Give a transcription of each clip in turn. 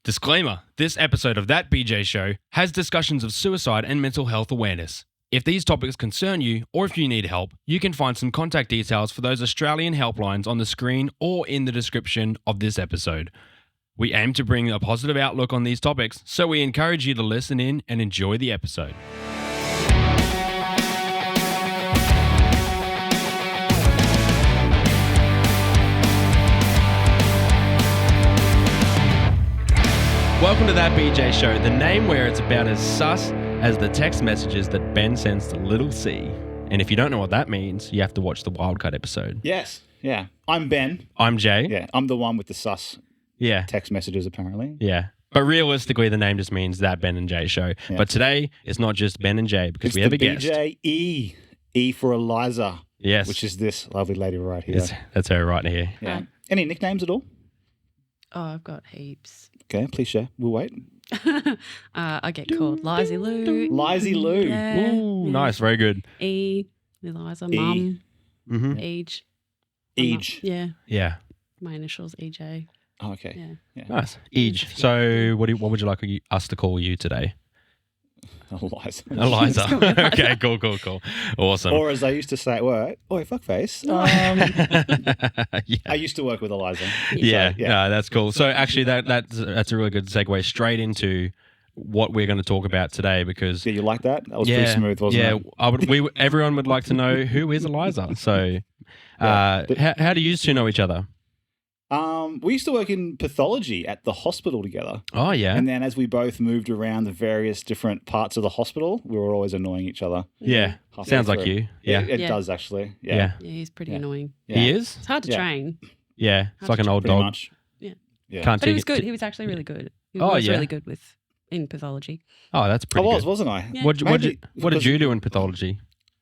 Disclaimer, this episode of That BJ Show has discussions of suicide and mental health awareness. If these topics concern you or if you need help, you can find some contact details for those Australian helplines on the screen or in the description of this episode. We aim to bring a positive outlook on these topics, so we encourage you to listen in and enjoy the episode. Welcome to That BJ Show, the name where it's about as sus as the text messages that Ben sends to little C. And if you don't know what that means, you have to watch the Wildcard episode. Yes, yeah. I'm Ben. I'm Jay. Yeah, I'm the one with the sus text messages, apparently. Yeah. But realistically, the name just means That Ben and Jay Show. Yeah. But today, it's not just Ben and Jay because we have a guest. BJ E for Eliza. Yes. Which is this lovely lady right here. That's her right here. Yeah. Any nicknames at all? Oh, I've got heaps. Okay, please share. We'll wait. I get called Lizy Lou. Lizy Lou. Yeah, Ooh, yeah. nice. Very good. Eliza, Mum. Mm-hmm. Age. Yeah. Yeah. My initials, EJ. Oh, okay. Yeah. Nice. Age. So what would you like us to call you today? Eliza. Eliza. Okay, cool. Awesome. Or as I used to say at work, oi, fuckface. Yeah. I used to work with Eliza. Yeah, So, yeah. No, that's cool. So actually that's a really good segue straight into what we're going to talk about today because... Yeah, you like that? That was pretty smooth, wasn't it? Yeah, everyone would like to know who is Eliza. So how do you two know each other? We used to work in pathology at the hospital together. Oh, yeah. And then as we both moved around the various different parts of the hospital, we were always annoying each other. Yeah. Sounds like you. Yeah. It does, actually. Yeah, he's pretty annoying. Yeah. He is? It's hard to train. Yeah. It's like an old Pretty dog. much. Yeah. Can't But he take was it good. He was actually really good. He Oh, was yeah. really good in pathology. Oh, that's I pretty was, good. wasn't I? Yeah. What did you do in pathology?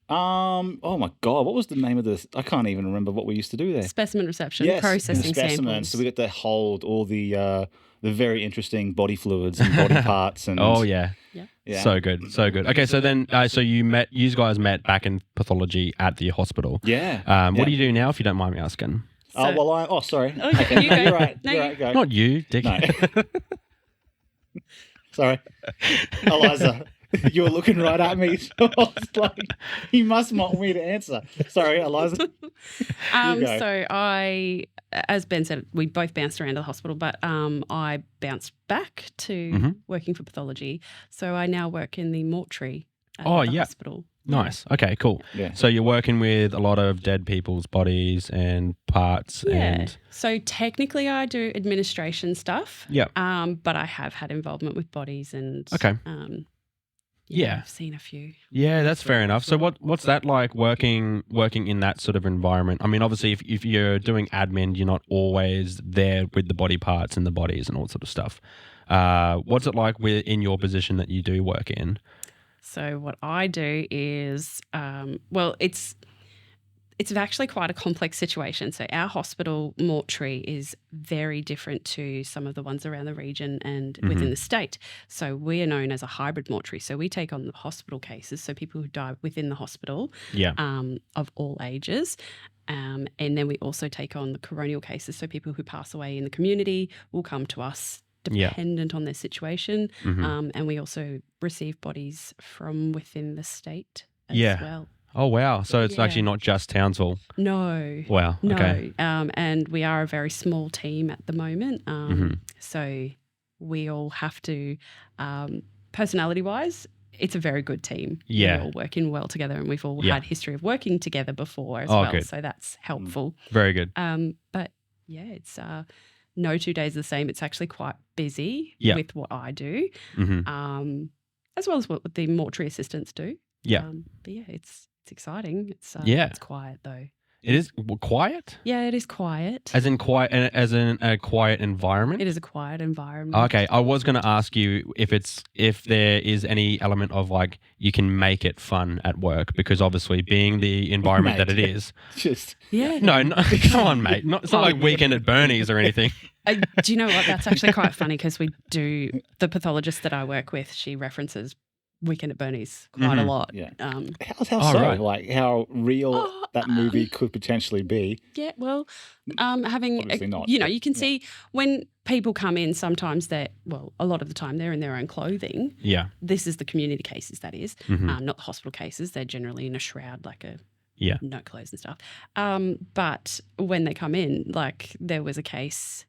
Oh my God, what was the name of this? I can't even remember what we used to do there. Specimen reception, Yes, processing specimens. samples. So we got to hold all the very interesting body fluids and body parts. And Oh, yeah. yeah. So good. Okay, so then, you guys met back in pathology at the hospital. Yeah. What do you do now, if you don't mind me asking? Sorry. Oh, okay, you go. You're right. No, You're right. Go. Not you, Dick. No. Sorry. Eliza, you were looking right at me. So I was like, you must want me to answer. Sorry, Eliza. You go. So as Ben said, we both bounced around to the hospital, but I bounced back to working for pathology. So I now work in the mortuary at the hospital. Nice. Okay, cool. Yeah. So you're working with a lot of dead people's bodies and parts and... So technically I do administration stuff. Yeah. But I have had involvement with bodies and... Okay. Yeah. I've seen a few. Yeah, that's fair enough. So what's that like working in that sort of environment? I mean, obviously, if you're doing admin, you're not always there with the body parts and the bodies and all that sort of stuff. What's it like in your position that you do work in? So what I do is, it's actually quite a complex situation. So our hospital mortuary is very different to some of the ones around the region and within the state. So we are known as a hybrid mortuary. So we take on the hospital cases, so people who die within the hospital of all ages. And then we also take on the coronial cases. So people who pass away in the community will come to us dependent on their situation. And we also receive bodies from within the state as well. Oh, wow. So it's actually not just Townsville. No. Wow. Okay. No. And we are a very small team at the moment. So we all have to, personality-wise, it's a very good team. Yeah. We're all working well together and we've all had history of working together before as well. Good. So that's helpful. Very good. But yeah, it's no 2 days are the same. It's actually quite busy with what I do, as well as what the mortuary assistants do. Yeah. But yeah, it's exciting. It's quiet though. It is quiet? Yeah, it is quiet. As in a quiet environment? It is a quiet environment. Okay, I was going to ask you if there is any element of like you can make it fun at work, because obviously being the environment that it is. No, come on, mate. It's not like Weekend at Bernie's or anything. Do you know what? That's actually quite funny because the pathologist that I work with, she references Weekend at Bernie's quite a lot. Yeah. How so? Right. Like how real that movie could potentially be. Yeah, well, having, Obviously not, you know, but, you can yeah. see when people come in, sometimes a lot of the time they're in their own clothing. Yeah. This is the community cases, that is, Mhm. not the hospital cases. They're generally in a shroud, like Yeah. no clothes and stuff. But when they come in, like there was a case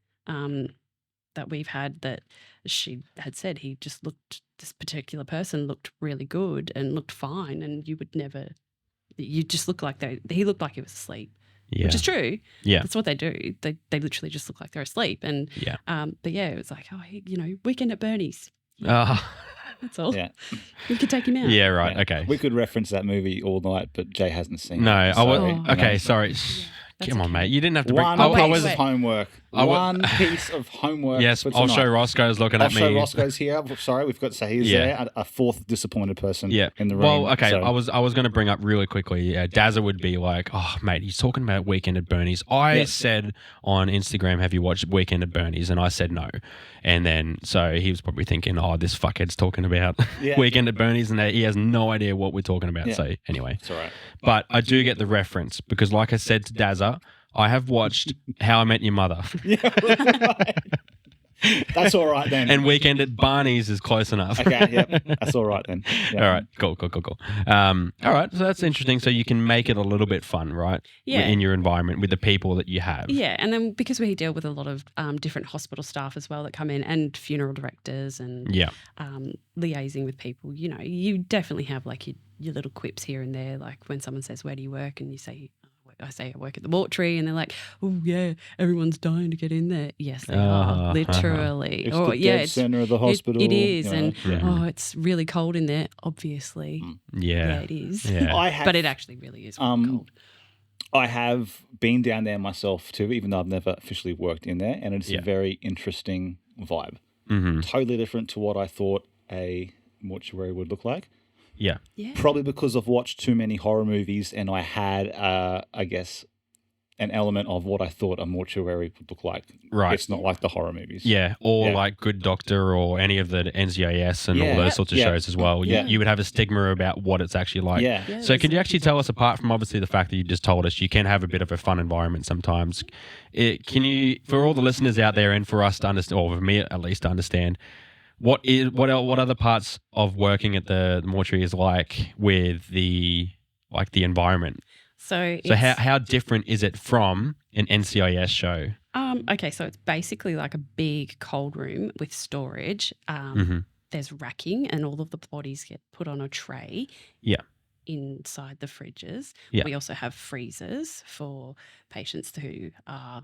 that we've had that she had said this particular person looked really good and looked fine, and you just look like he looked like he was asleep. Yeah. Which is true. Yeah. That's what they do. They literally just look like they're asleep. And Yeah. but yeah, it was like, weekend at Bernie's. Ah. That's all. Yeah. We could take him out. Yeah, right. Yeah. Okay. We could reference that movie all night, but Jay hasn't seen No, it. I was Oh. okay. know. Sorry. That's Come on, okay. mate. You didn't have to bring. One I piece was. of homework. I wa- One piece of homework. Yes, for I'll tonight. show Roscoe's looking I'll at me. show Roscoe's here. Sorry, we've got Sahir's Yeah. there, a fourth disappointed person Yeah. in the room. Well, okay. so- I was going to bring up really quickly. Dazza would be like, "Oh, mate, he's talking about Weekend at Bernie's." I Yeah. said on Instagram, "Have you watched Weekend at Bernie's?" And I said no. And then so he was probably thinking, "Oh, this fuckhead's talking about Yeah. Weekend at Bernie's," and he has no idea what we're talking about. Yeah. So anyway, It's all right. but I do get the reference because, like I said to Dazza, I have watched How I Met Your Mother, Yeah, right. That's all right then. and Weekend at Barney's is close enough. Okay, yep. That's all right then. Yeah. All right, cool. All right, so that's interesting. So you can make it a little bit fun, right? Yeah. In your environment with the people that you have. Yeah, and then because we deal with a lot of different hospital staff as well that come in, and funeral directors, and Yeah. liaising with people, you definitely have like your little quips here and there. Like when someone says, "Where do you work?" and you say, I say I work at the mortuary, and they're like, "Oh yeah, everyone's dying to get in there." Yes, they are, literally. It's Or the yeah, dead center of the hospital. It is, you know. and Yeah. oh, it's really cold in there. Obviously, Yeah. it is. Yeah. I have, But it actually really is really cold. I have been down there myself too, even though I've never officially worked in there, and it's Yeah. a very interesting vibe. Mm-hmm. Totally different to what I thought a mortuary would look like. Yeah. Yeah, Probably because I've watched too many horror movies, and I had, I guess, an element of what I thought a mortuary would look like. Right. It's not like the horror movies. Yeah, or Yeah. like Good Doctor or any of the NCIS and all Yeah. those sorts of Yeah. shows as well. Yeah. You would have a stigma about what it's actually like. Yeah. Yeah, So there's can you actually tell us, apart from obviously the fact that you just told us, you can have a bit of a fun environment sometimes. Can you, for all the listeners out there and for us to understand, or for me at least to understand, what other parts of working at the mortuary is like with the environment? So So it's, how different is it from an NCIS show? okay, so it's basically like a big cold room with storage. Mhm. There's racking, and all of the bodies get put on a tray. Yeah. Inside the fridges. Yeah. We also have freezers for patients who are,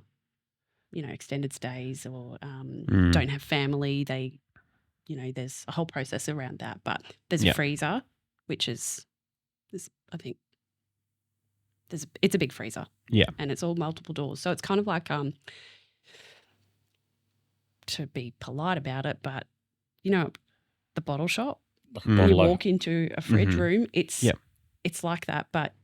extended stays or don't have family. There's a whole process around that. But there's Yeah. a freezer, which is, I think, it's a big freezer. Yeah. And it's all multiple doors. So it's kind of like, to be polite about it, but, the bottle shop, Like Mm. you bottle walk into a fridge Mhm. room, it's Yep. it's like that, but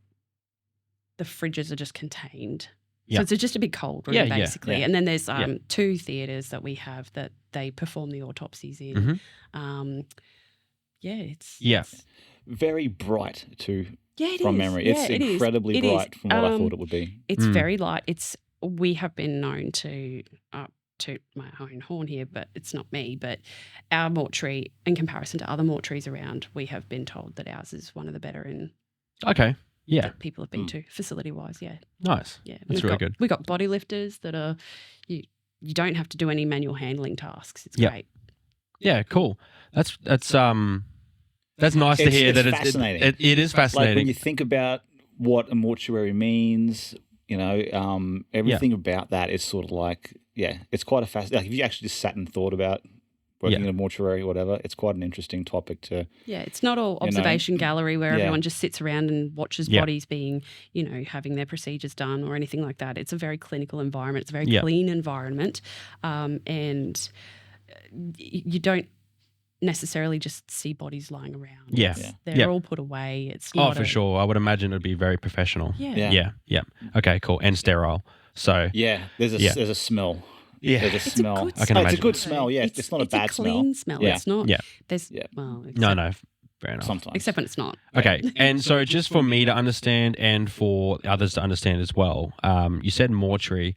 the fridges are just contained. Yeah. So it's just a big cold room, Yeah, yeah, basically. yeah. And then there's Yeah. 2 theatres that we have that they perform the autopsies in. Mhm. It's Yeah. very bright too, yeah, it from is. memory. Yeah, It's it is. incredibly It is. bright from what I thought it would be. It's Mm. very light. We have been known to toot my own horn here, but it's not me. But our mortuary, in comparison to other mortuaries around, we have been told that ours is one of the better in Okay. Yeah. that people have been to, facility wise. Yeah, Nice. yeah. That's really good. We got body lifters that are you don't have to do any manual handling tasks. It's Yeah. great. Yeah. Cool. That's nice to It's- hear it's that fascinating. it is Like fascinating. when you think about what a mortuary means, everything about that is sort of like, it's quite a like if you actually just sat and thought about working in a mortuary or whatever, it's quite an interesting topic to. Yeah, it's not all You know, observation gallery where yeah. everyone just sits around and watches Yeah. bodies being, having their procedures done or anything like that. It's a very clinical environment. It's a very Yeah. clean environment, and you don't necessarily just see bodies lying around. Yeah. It's- Yeah. They're Yeah. all put away. It's Oh, not for sure. I would imagine it'd be very professional. Yeah. Yeah. Yeah. Okay. Cool. And sterile. So Yeah, there's a Yeah. there's a smell. yeah. There's a It's smell. a good I can smell. It's a imagine. good smell. Yeah, it's not a bad It's a clean smell. Yeah. It's not. Yeah. There's Yeah. well. No. except No. Fair enough. sometimes. except when it's not. Okay, and so just for me to understand and for others to understand as well, you said mortuary.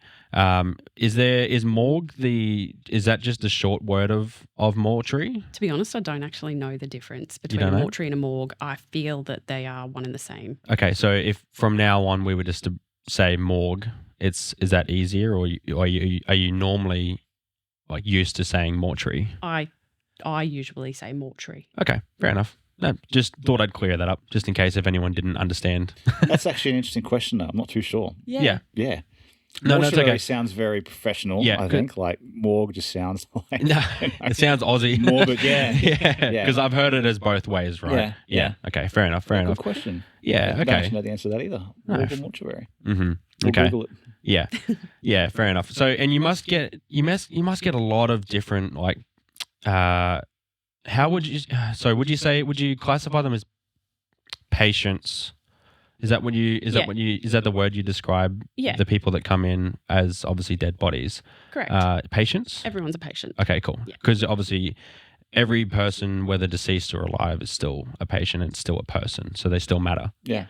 Is morgue is that just a short word of mortuary? To be honest, I don't actually know the difference between don't a know? mortuary and a morgue. I feel that they are one and the same. Okay, so if from now on we were just to say morgue, is that easier, or are you normally like used to saying mortuary? I usually say mortuary. Okay, fair enough. No, just thought I'd clear that up, just in case if anyone didn't understand. That's actually an interesting question, though. I'm not too sure. Yeah. Yeah. No, it's Mortuary okay. sounds very professional, Yeah, I good. think. Like morgue just sounds like... No, it sounds Aussie. Morbid, yeah. Yeah, Yeah. because I've heard it as both ways, right? Yeah. Okay, fair enough. Fair Good enough. question. Yeah, I don't actually okay. know the answer to that either. No. Morgue or mortuary. Mm-hmm. We'll Okay. Google it. Yeah, yeah, fair enough. So, and you must get a lot of different like, how would you? So, would you classify them as patients? Is that the word you describe Yeah. the people that come in as obviously dead bodies? Correct. Patients? Everyone's a patient. Okay, cool. Yeah. Because obviously every person, whether deceased or alive, is still a patient. It's still a person, so they still matter. Yeah.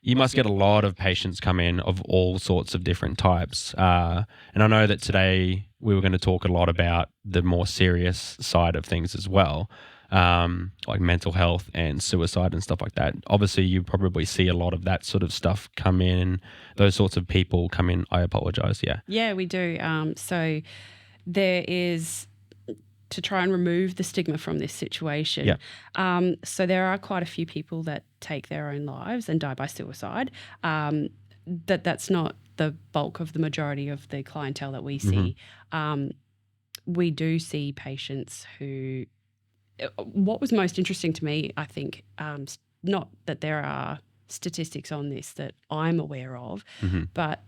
You must get a lot of patients come in of all sorts of different types. And I know that today we were going to talk a lot about the more serious side of things as well, like mental health and suicide and stuff like that. Obviously, you probably see a lot of that sort of stuff come in, those sorts of people come in. I apologize. Yeah. Yeah, we do. So there is, to try and remove the stigma from this situation. Yeah. So there are quite a few people that take their own lives and die by suicide. That's not the bulk of the majority of the clientele that we see. We do see patients who... What was most interesting to me, I think, not that there are statistics on this that I'm aware of, but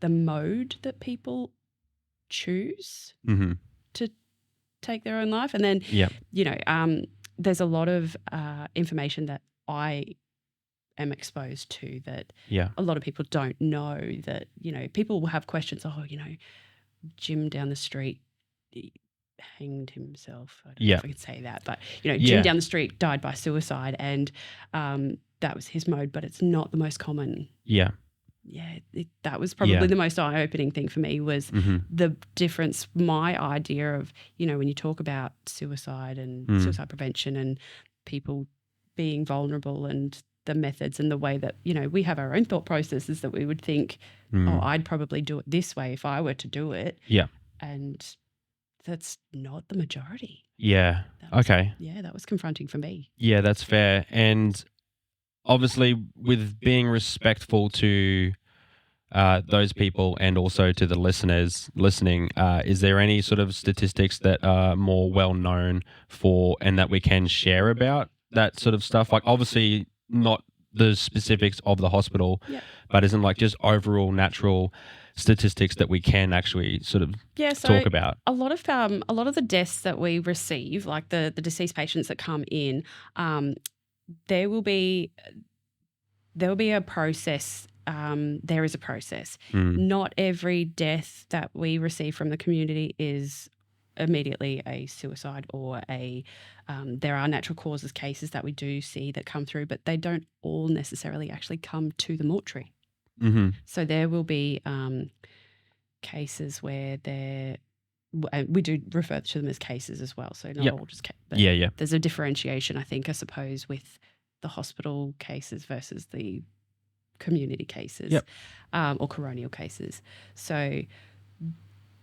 the mode that people choose to take their own life. And then, there's a lot of information that I am exposed to that a lot of people don't know, that, people will have questions, Jim down the street hanged himself. I don't know if I could say that, but, Jim down the street died by suicide, and that was his mode, but it's not the most common. Yeah. Yeah, that was probably the most eye-opening thing for me, was the difference. My idea of, when you talk about suicide and suicide prevention and people being vulnerable and the methods and the way that, we have our own thought processes that we would think, I'd probably do it this way if I were to do it. Yeah. And that's not the majority. Yeah. Okay. Yeah, that was confronting for me. Yeah, that's fair. And obviously, with being respectful to those people and also to the listeners listening, is there any sort of statistics that are more well known for and that we can share about that sort of stuff? Like, obviously, not the specifics of the hospital, but isn't like just overall natural statistics that we can actually sort of talk about? A lot of the deaths that we receive, like the deceased patients that come in, there will be a process. There is a process. Not every death that we receive from the community is immediately a suicide or there are natural causes cases that we do see that come through, but they don't all necessarily actually come to the mortuary. So there will be cases where we do refer to them as cases as well. So not all just cases. Yeah. There's a differentiation, I think, I suppose, with the hospital cases versus the community cases or coronial cases. So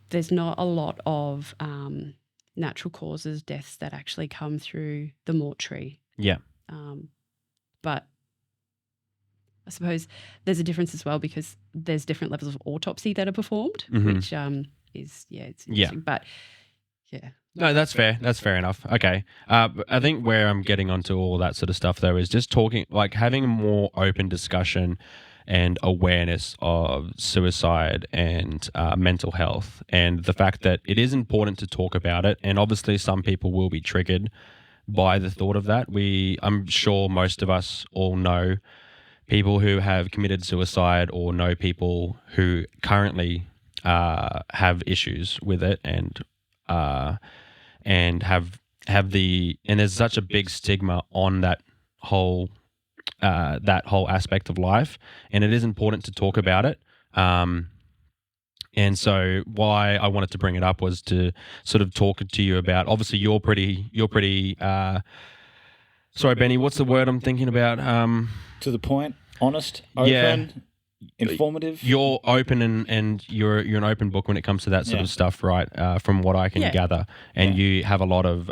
there's not a lot of natural causes deaths that actually come through the mortuary. Yeah. But I suppose there's a difference as well, because there's different levels of autopsy that are performed, which is, it's interesting. But no, that's fair. That's fair enough. Okay. I think where I'm getting onto all that sort of stuff, though, is just talking, like having a more open discussion and awareness of suicide and mental health, and the fact that it is important to talk about it. And obviously some people will be triggered by the thought of that. I'm sure most of us all know people who have committed suicide or know people who currently have issues with it and have and there's such a big stigma on that whole aspect of life, and it is important to talk about it. And so why I wanted to bring it up was to sort of talk to you about, obviously you're pretty, sorry, Benny, what's the word I'm thinking about? To the point, honest, open, informative. You're open and you're an open book when it comes to that sort of stuff, right? From what I can gather. And you have a lot of,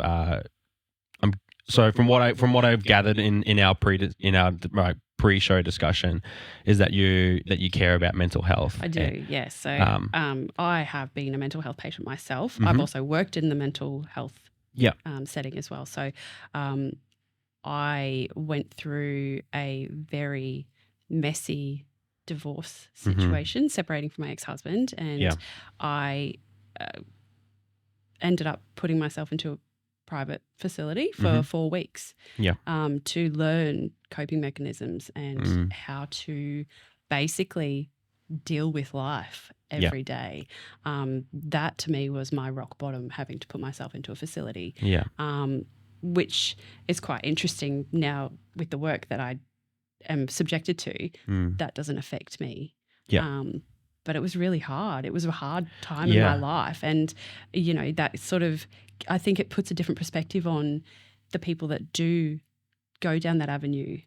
so from what I've gathered in our pre-show discussion is that you care about mental health. I do, yes. So I have been a mental health patient myself. Mm-hmm. I've also worked in the mental health setting as well. So I went through a very messy divorce situation, separating from my ex-husband, and I ended up putting myself into a private facility for 4 weeks to learn coping mechanisms and how to basically deal with life every day. That to me was my rock bottom, having to put myself into a facility, which is quite interesting now with the work that I am subjected to. That doesn't affect me. But it was really hard. It was a hard time in my life. And, you know, that sort of, I think it puts a different perspective on the people that do go down that avenue.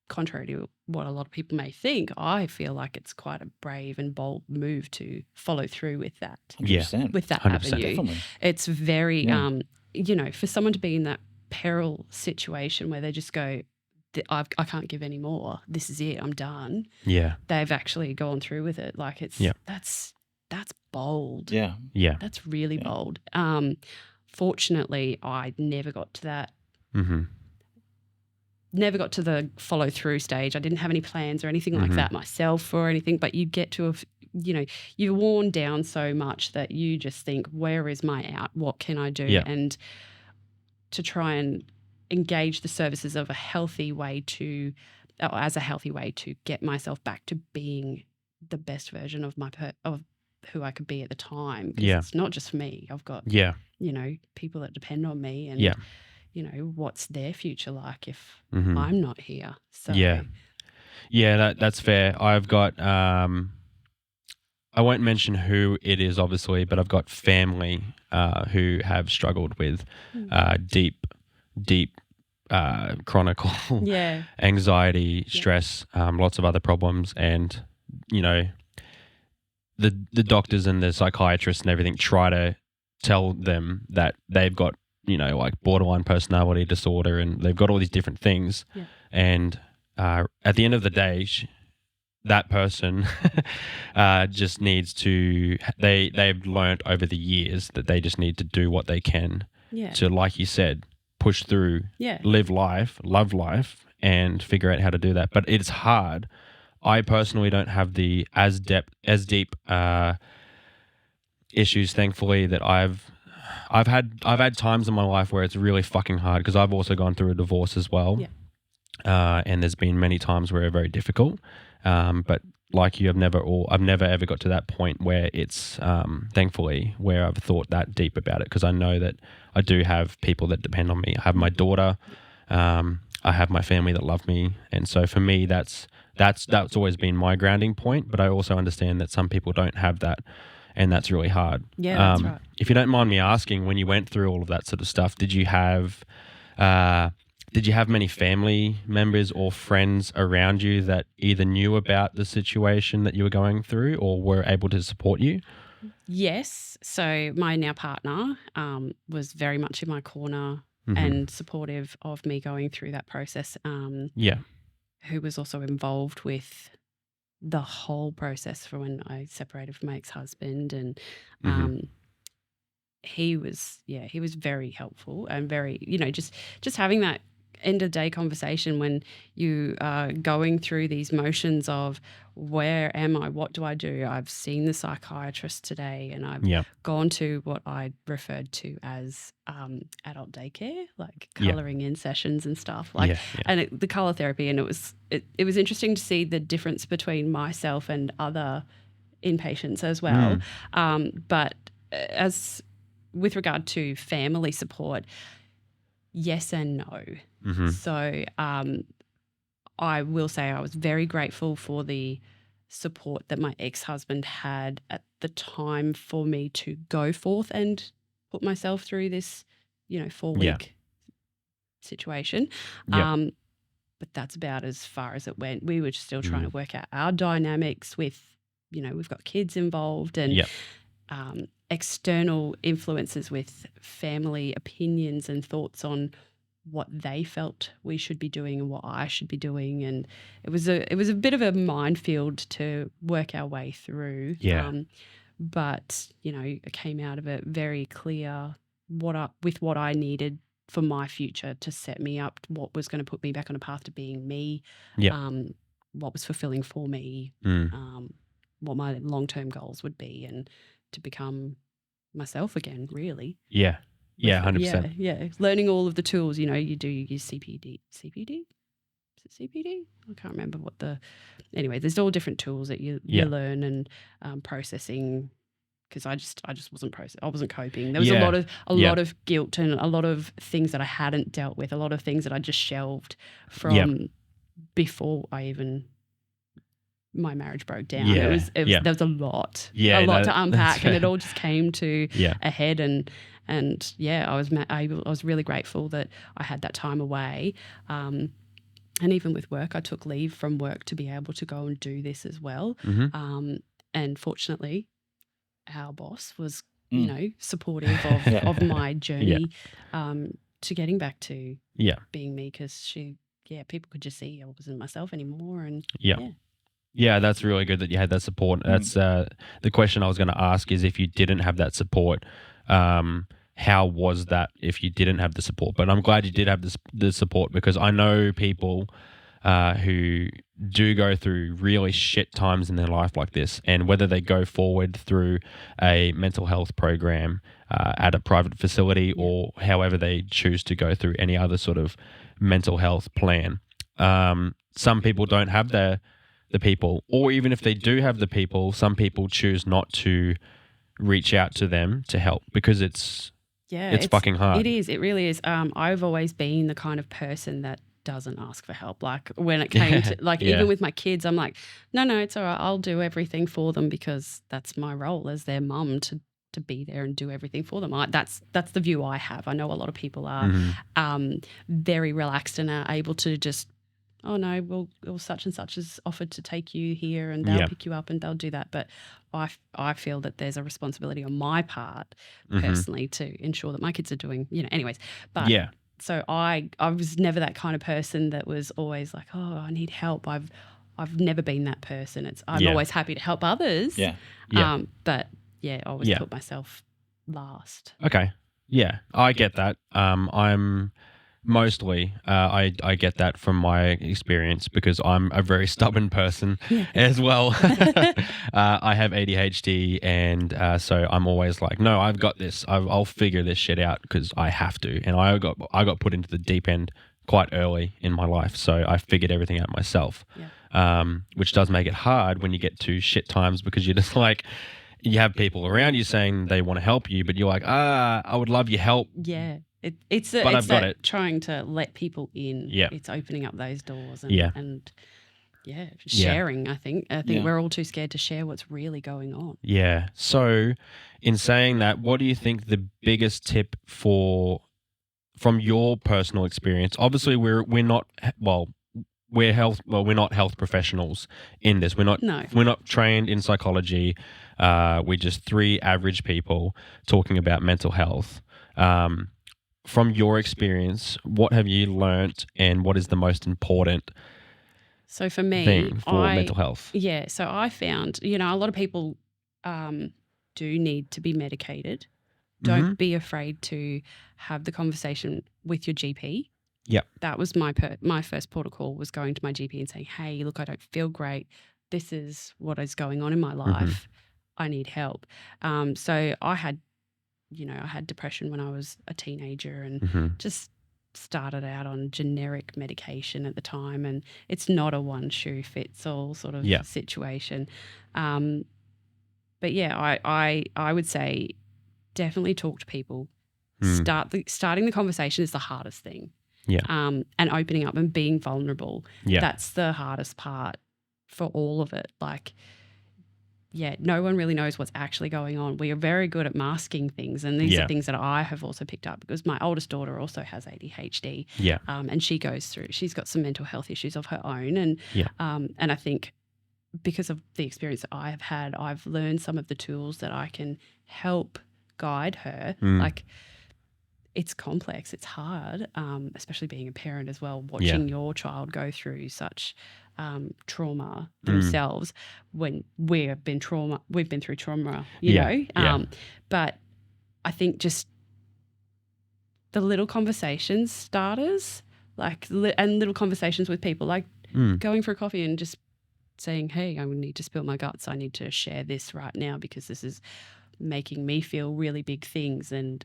Contrary to what a lot of people may think, I feel like it's quite a brave and bold move to follow through with that. 100%. With that 100%. avenue. Definitely. It's very, you know, for someone to be in that peril situation where they just go, I can't give any more. This is it. I'm done. Yeah. They've actually gone through with it. Like that's bold. Yeah. Yeah. That's really bold. Fortunately, I never got to that. Never got to the follow through stage. I didn't have any plans or anything like that myself or anything, but you get to you're worn down so much that you just think, where is my out? What can I do? Yeah. And to try and engage the services of a healthy way to get myself back to being the best version of of who I could be at the time. 'Cause it's not just for me. I've got, you know, people that depend on me and, you know, what's their future like if I'm not here? So that's fair. I've got, I won't mention who it is obviously, but I've got family who have struggled with deep chronic anxiety, stress, lots of other problems, and you know, the doctors and the psychiatrists and everything try to tell them that they've got, you know, like borderline personality disorder and they've got all these different things, and at the end of the day, that person just needs to. They've learned over the years that they just need to do what they can to, like you said, push through, live life, love life, and figure out how to do that. But it's hard. I personally don't have the as deep issues, thankfully, that I've had times in my life where it's really fucking hard because I've also gone through a divorce as well. And there's been many times where they're very difficult. But like you, I've never ever got to that point where it's thankfully where I've thought that deep about it, because I know that I do have people that depend on me. I have my daughter, I have my family that love me, and so for me that's always been my grounding point. But I also understand that some people don't have that, and that's really hard. That's right. If you don't mind me asking, when you went through all of that sort of stuff, did you have many family members or friends around you that either knew about the situation that you were going through or were able to support you? Yes. So my now partner was very much in my corner and supportive of me going through that process. Who was also involved with the whole process for when I separated from my ex-husband, and he was very helpful and very, you know, just having that end of day conversation when you are going through these motions of where am I, what do I do? I've seen the psychiatrist today and I've gone to what I referred to as adult daycare, like colouring in sessions and stuff, like and the colour therapy, and it was interesting to see the difference between myself and other inpatients as well. But as with regard to family support, yes and no. Mm-hmm. So I will say I was very grateful for the support that my ex-husband had at the time for me to go forth and put myself through this, 4-week situation. Yeah. But that's about as far as it went. We were still trying to work out our dynamics with, we've got kids involved and external influences with family opinions and thoughts on what they felt we should be doing and what I should be doing. And it was a bit of a minefield to work our way through. Yeah. But, it came out of it very clear with what I needed for my future to set me up, what was going to put me back on a path to being me, what was fulfilling for me, what my long-term goals would be, and to become myself again, really. Yeah. Yeah, 100%. Yeah. Learning all of the tools, you do your CPD. CPD? Is it CPD? I can't remember anyway, there's all different tools that you learn and processing, because I just wasn't I wasn't coping. There was a lot of guilt and a lot of things that I hadn't dealt with, a lot of things that I just shelved from before my marriage broke down. Yeah. There was a lot, to unpack, and it all just came to a head. And I was really grateful that I had that time away. And even with work, I took leave from work to be able to go and do this as well. Mm-hmm. And fortunately, our boss was, supportive of my journey to getting back to being me, because people could just see I wasn't myself anymore. And Yeah, that's really good that you had that support. That's the question I was going to ask is, if you didn't have that support, how was that if you didn't have the support? But I'm glad you did have the support, because I know people who do go through really shit times in their life like this, and whether they go forward through a mental health program at a private facility or however they choose to go through any other sort of mental health plan. Some people don't have the people, or even if they do have the people, some people choose not to reach out to them to help because it's fucking hard. It is. It really is. I've always been the kind of person that doesn't ask for help. Like when it came to even with my kids, I'm like, no, it's all right. I'll do everything for them because that's my role as their mum to be there and do everything for them. That's the view I have. I know a lot of people are very relaxed and are able to just, oh no, well such and such has offered to take you here and they'll pick you up and they'll do that. But I feel that there's a responsibility on my part personally to ensure that my kids are doing, anyways. But so I was never that kind of person that was always like, oh, I need help. I've never been that person. I'm always happy to help others. But I always put myself last. Okay. Yeah, I get that. I'm mostly, I get that from my experience because I'm a very stubborn person as well. I have ADHD, and so I'm always like, no, I've got this. I'll figure this shit out because I have to. And I got put into the deep end quite early in my life, so I figured everything out myself, which does make it hard when you get to shit times because you're just like, you have people around you saying they want to help you, but you're like, I would love your help. Yeah. It's trying to let people in. Yeah. It's opening up those doors and sharing. I think we're all too scared to share what's really going on. Yeah. So in saying that, what do you think the biggest tip from your personal experience? Obviously we're not health professionals in this. We're not trained in psychology. We're just three average people talking about mental health. From your experience, what have you learnt and what is the most important so for me, thing for mental health? Yeah, so I found, a lot of people do need to be medicated. Don't be afraid to have the conversation with your GP. Yep. That was my first protocol, was going to my GP and saying, hey, look, I don't feel great. This is what is going on in my life. I need help. So I had depression when I was a teenager and just started out on generic medication at the time, and it's not a one shoe fits all sort of situation. But I would say definitely talk to people. Mm. Starting the conversation is the hardest thing. Yeah. And opening up and being vulnerable. Yeah. That's the hardest part for all of it. Like, yeah, no one really knows what's actually going on. We are very good at masking things. And these are things that I have also picked up because my oldest daughter also has ADHD. Yeah. And she's got some mental health issues of her own. And, and I think because of the experience that I have had, I've learned some of the tools that I can help guide her. Like, it's complex, it's hard, especially being a parent as well, watching your child go through such trauma themselves when we've been through trauma, you know. But I think just the little conversations starters, like, and little conversations with people, like going for a coffee and just saying, hey, I need to spill my guts. I need to share this right now because this is making me feel really big things, and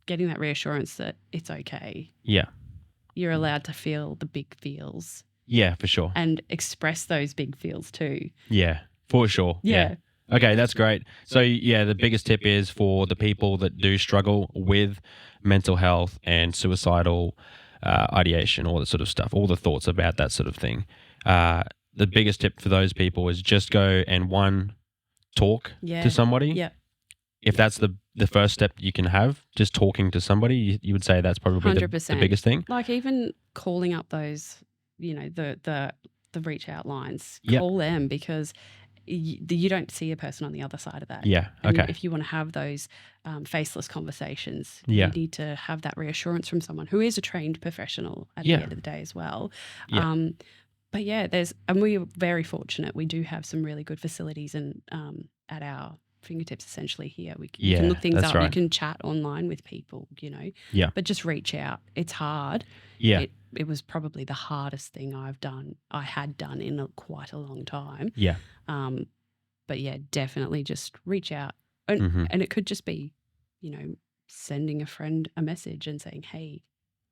getting that reassurance that it's okay. Yeah. You're allowed to feel the big feels. Yeah, for sure. And express those big feels too. Yeah, for sure. Yeah. Okay, that's great. So, the biggest tip is for the people that do struggle with mental health and suicidal ideation, all that sort of stuff, all the thoughts about that sort of thing. The biggest tip for those people is just go and talk to somebody. Yeah. If that's the first step you can have, just talking to somebody, you would say that's probably the biggest thing. Like even calling up those, you know, the reach out lines, call them because you don't see a person on the other side of that. Yeah. And okay. if you want to have those faceless conversations, you need to have that reassurance from someone who is a trained professional at the end of the day as well. Yeah. But and we are very fortunate. We do have some really good facilities and at our fingertips essentially here. You can look things up. Right. You can chat online with people, you know. Yeah. But just reach out. It's hard. Yeah. It was probably the hardest thing I had done in quite a long time. Yeah. But yeah, definitely just reach out. And it could just be, you know, sending a friend a message and saying, hey,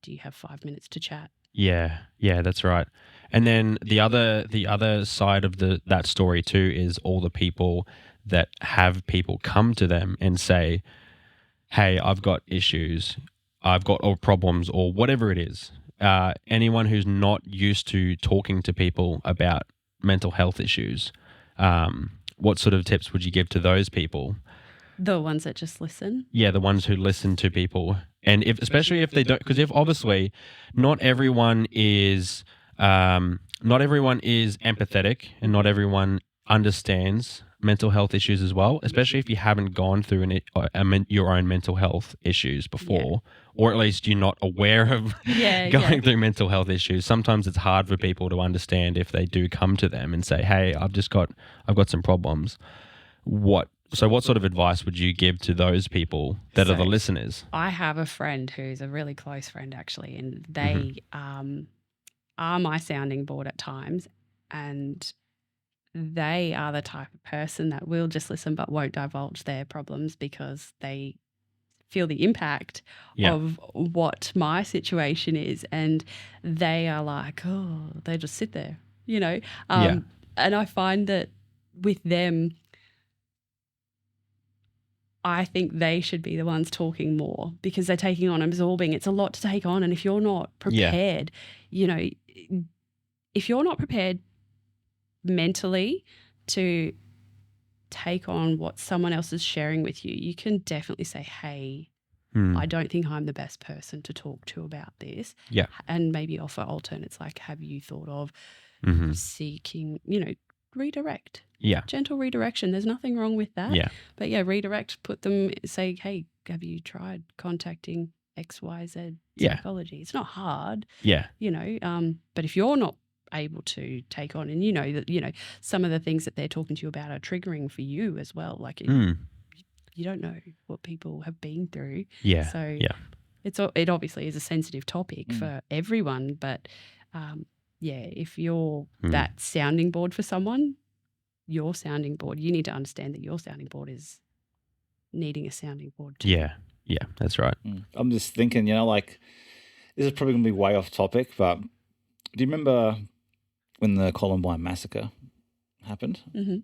do you have 5 minutes to chat? Yeah, that's right. And then the other side of that story too is all the people that have people come to them and say, hey, I've got issues, I've got problems, or whatever it is. Anyone who's not used to talking to people about mental health issues, what sort of tips would you give to those people? The ones that just listen? Yeah, the ones who listen to people. And especially if they don't, because if obviously not everyone is empathetic and not everyone understands mental health issues as well, especially if you haven't gone through your own mental health issues before, or at least you're not aware of going through mental health issues. Sometimes it's hard for people to understand if they do come to them and say, hey, I've got some problems. So what sort of advice would you give to those people that are the listeners? I have a friend who's a really close friend actually, and they are my sounding board at times, and they are the type of person that will just listen but won't divulge their problems because they feel the impact of what my situation is, and they are like, oh, they just sit there, you know. And I find that with them, I think they should be the ones talking more because they're taking on, absorbing. It's a lot to take on. And if you're not prepared, you know, if you're not prepared mentally to take on what someone else is sharing with you, you can definitely say, hey, I don't think I'm the best person to talk to about this. Yeah. And maybe offer alternates like, have you thought of seeking, you know, redirect. Yeah. Gentle redirection. There's nothing wrong with that. Yeah. But yeah, redirect, put them, say, hey, have you tried contacting XYZ psychology? It's not hard. Yeah. You know, but if you're not able to take on, and you know that, you know, some of the things that they're talking to you about are triggering for you as well. Like you don't know what people have been through. Yeah. So it obviously is a sensitive topic for everyone, but if you're that sounding board for someone, your sounding board, you need to understand that your sounding board is needing a sounding board too. Yeah, that's right. I'm just thinking, you know, like this is probably going to be way off topic, but do you remember when the Columbine massacre happened? Mm-hmm.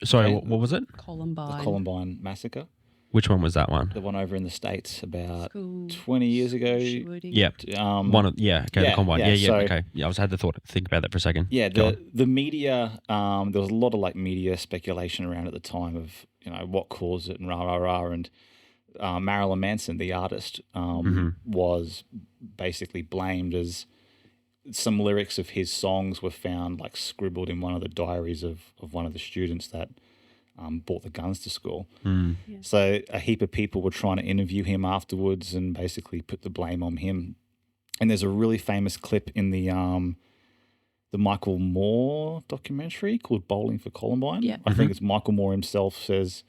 Sorry, what was it? Columbine. The Columbine massacre. Which one was that one? The one over in the States about School 20 years ago. shooting. Yeah. Okay, The combine. yeah, Yeah, so- okay. Yeah, I was had to think about that for a second. Yeah, Go on. the media, there was a lot of like media speculation around at the time of, what caused it and rah, rah, rah. And Marilyn Manson, the artist, was basically blamed as some lyrics of his songs were found like scribbled in one of the diaries of one of the students that brought the guns to school. Mm. Yeah. So a heap of people were trying to interview him afterwards and basically put the blame on him. And there's a really famous clip in the Michael Moore documentary called Bowling for Columbine. Yeah. I think it's Michael Moore himself says,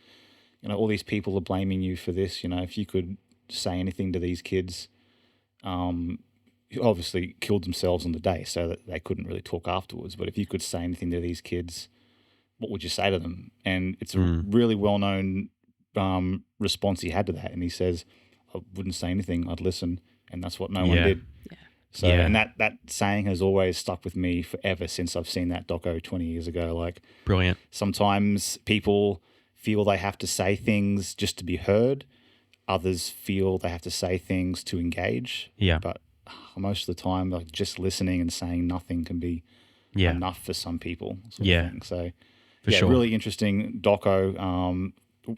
all these people are blaming you for this. If you could say anything to these kids, who obviously killed themselves on the day so that they couldn't really talk afterwards. But if you could say anything to these kids, what would you say to them? And it's a really well-known response he had to that. And he says, I wouldn't say anything. I'd listen. And that's what no one did. Yeah. So, Yeah. and that saying has always stuck with me forever since I've seen that doco 20 years ago. Like, Brilliant. sometimes people feel they have to say things just to be heard. Others feel they have to say things to engage. Yeah. But most of the time, like just listening and saying nothing can be Yeah. enough for some people. Yeah. So, For sure. really interesting doco.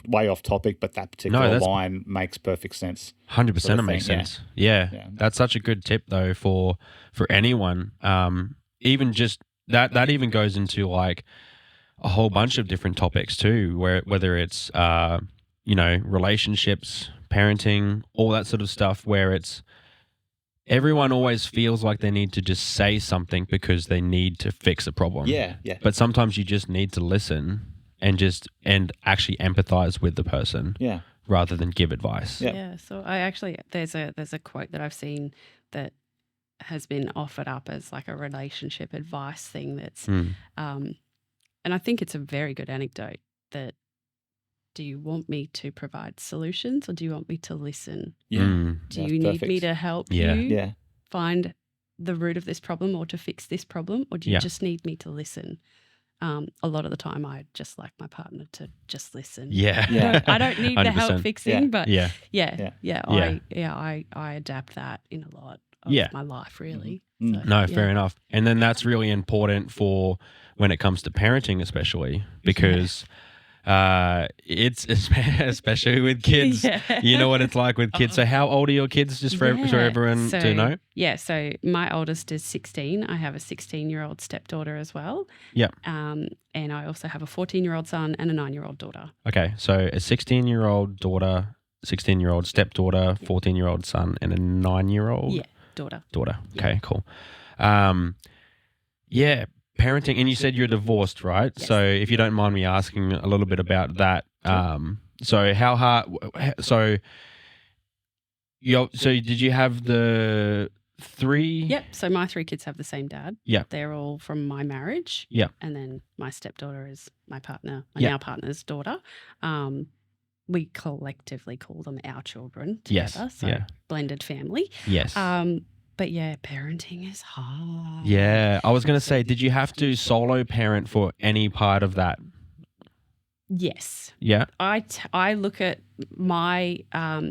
Way off topic, but that particular that's- line makes perfect sense. 100% it thing, makes yeah. sense. Yeah. Yeah. That's such a good tip though for anyone. Even just that even goes into like a whole bunch of different topics too, whether it's relationships, parenting, all that sort of stuff, where it's everyone always feels like they need to just say something because they need to fix a problem. Yeah. But sometimes you just need to listen and actually empathize with the person Yeah. rather than give advice. Yeah. Yeah. So I actually there's a quote that I've seen that has been offered up as like a relationship advice thing that's and I think it's a very good anecdote that do you want me to provide solutions or do you want me to listen? Yeah. Do That's you need me perfect. to help Yeah. you Yeah. find the root of this problem or to fix this problem or do you Yeah. just need me to listen? A lot of the time I just like my partner to just listen. Yeah. Yeah. I don't need the help 100%. fixing, but Yeah. I adapt that in a lot of Yeah. my life, really. Mm. So, No, fair enough. And then that's really important for when it comes to parenting, especially because it's especially with kids. Yeah. You know what it's like with kids. So how old are your kids? Just for everyone to know. Yeah, so my oldest is 16. I have a 16-year-old stepdaughter as well. Yep. And I also have a 14-year-old son and a 9-year-old daughter. Okay, so a 16-year-old daughter, 16-year-old stepdaughter, 14-year-old son, and a 9-year-old Yeah, daughter. Okay, cool. Yeah, parenting, and you said you're divorced, right? Yes. So if you don't mind me asking a little bit about that, so how hard? So did you have the 3? Yep, so my 3 kids have the same dad. Yep. They're all from my marriage. Yep. And then my stepdaughter is my partner, my Yep. now partner's daughter. We collectively call them our children Yes, together, so yeah. blended family. Yes. But yeah, parenting is hard. Yeah, I was going to say, did you have to solo parent for any part of that? Yes. Yeah. I look at my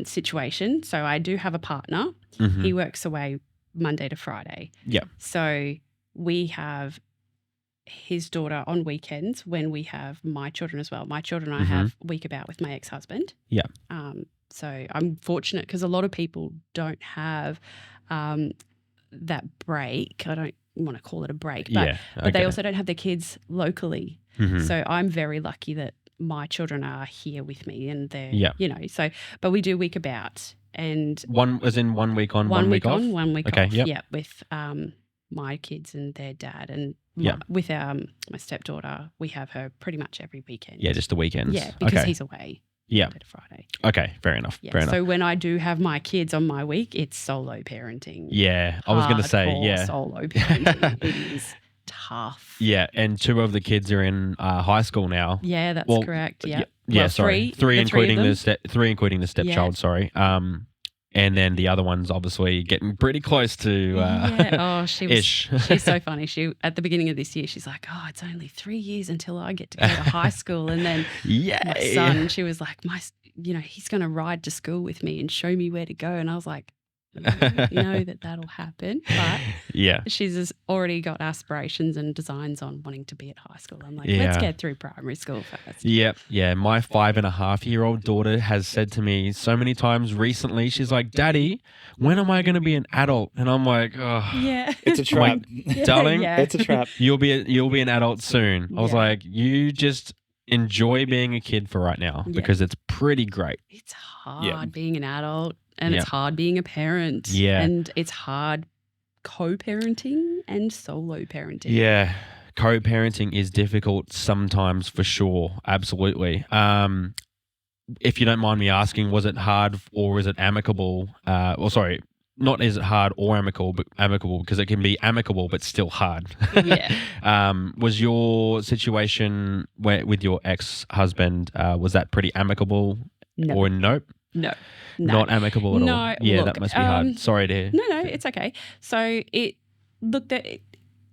situation. So I do have a partner. Mhm. He works away Monday to Friday. Yeah. So we have his daughter on weekends when we have my children as well. My children I have week about with my ex-husband. Yeah. So I'm fortunate because a lot of people don't have that break. I don't want to call it a break, but, Yeah, but they okay. also don't have their kids locally. Mhm. So I'm very lucky that my children are here with me and they're, Yeah. so, but we do week about and One was in 1 week on, 1 week off? on, 1 week Okay, off. yep. Yeah, with my kids and their dad, and Yeah. with my stepdaughter, we have her pretty much every weekend. Yeah, just the weekends. Yeah, because okay. he's away. Yeah. Monday to Friday. Okay, fair enough. Yeah. Fair enough. So when I do have my kids on my week, it's solo parenting. Yeah, I was going to say, Hardcore yeah. solo parenting. It is tough. Yeah, and 2 of the kids are in high school now. Yeah, that's Well, correct. Yeah. Yeah, Well, sorry. 3 including of them. three including the stepchild, Yeah. sorry. And then the other one's obviously getting pretty close to yeah. Oh, she was. ish. She's so funny. She at the beginning of this year, she's like, "Oh, it's only 3 years until I get to go to high school." And then Yay. my son, she was like, he's going to ride to school with me and show me where to go. And I was like, know that that'll happen. But Yeah. she's already got aspirations and designs on wanting to be at high school. I'm like, let's get through primary school first. Yep. Yeah. My 5.5-year-old daughter has said to me so many times recently, she's like, Daddy, when am I going to be an adult? And I'm like, oh. Yeah. It's a trap. Darling, It's a trap. You'll be an adult soon. I was like, you just enjoy being a kid for right now because it's pretty great. It's hard being an adult. And it's hard being a parent. Yeah. And it's hard co-parenting and solo parenting. Yeah. Co-parenting is difficult sometimes for sure. Absolutely. If you don't mind me asking, was it hard or is it amicable? Not is it hard or amicable because it can be amicable but still hard. Yeah. Was your situation with your ex-husband, was that pretty amicable or nope? No. Not amicable at all. No. Yeah, look, that must be hard. Sorry to hear. No, it's okay. So it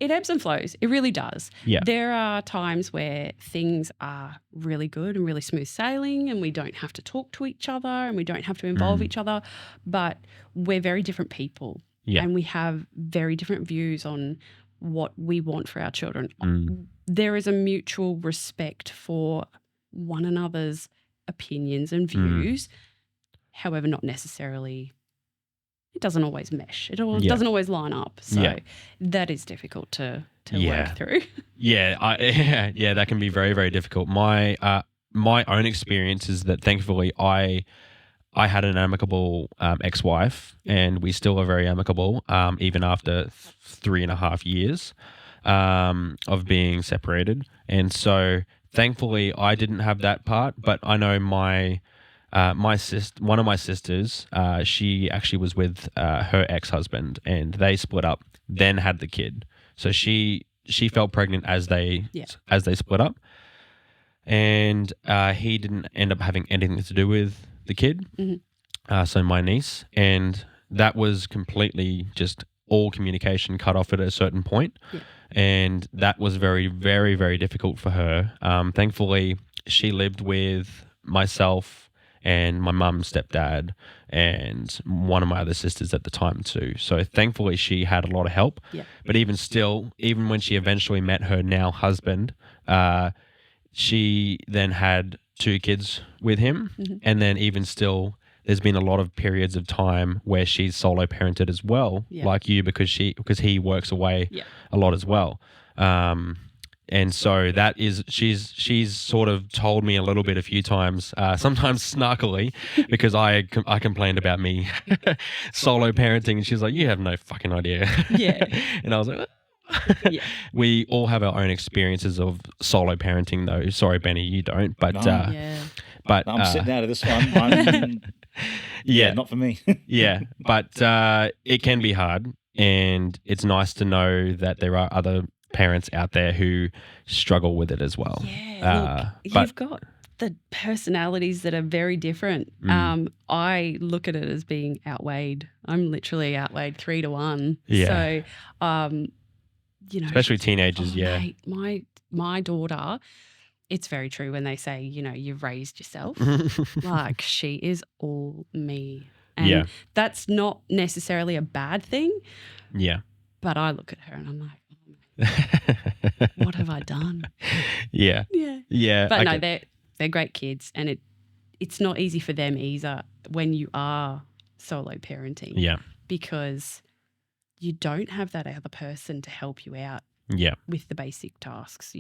ebbs and flows. It really does. Yeah. There are times where things are really good and really smooth sailing and we don't have to talk to each other and we don't have to involve each other, but we're very different people. Yeah. And we have very different views on what we want for our children. There is a mutual respect for one another's opinions and views. However, not necessarily, it doesn't always mesh. It doesn't always line up. So that is difficult to work through. Yeah, that can be very, very difficult. My own experience is that thankfully I had an amicable ex-wife and we still are very amicable even after 3.5 years of being separated. And so thankfully I didn't have that part, but I know one of my sisters, she actually was with her ex-husband and they split up, then had the kid. So she felt pregnant as they split up, and he didn't end up having anything to do with the kid. So my niece, and that was completely just all communication cut off at a certain point. And that was very, very, very difficult for her. Thankfully, she lived with myself and my mum, stepdad, and one of my other sisters at the time too. So thankfully she had a lot of help. But even still, even when she eventually met her now husband, she then had 2 kids with him. And then even still, there's been a lot of periods of time where she's solo parented as well, like you, because he works away a lot as well. And so that is, she's sort of told me a little bit a few times, sometimes snarkily, because I complained about me solo parenting, and she's like, you have no fucking idea. And I was like, we all have our own experiences of solo parenting though. Sorry, Benny, you don't, but but I'm sitting out of this one. Not for me. But it can be hard, and it's nice to know that there are other parents out there who struggle with it as well. You've got the personalities that are very different. I look at it as being outweighed. I'm literally outweighed 3-1. So, especially teenagers. Mate, my daughter, it's very true when they say, you've raised yourself. Like, she is all me. And that's not necessarily a bad thing. But I look at her and I'm like, what have I done? But no, they're great kids, and it's not easy for them either when you are solo parenting. Because you don't have that other person to help you out with the basic tasks,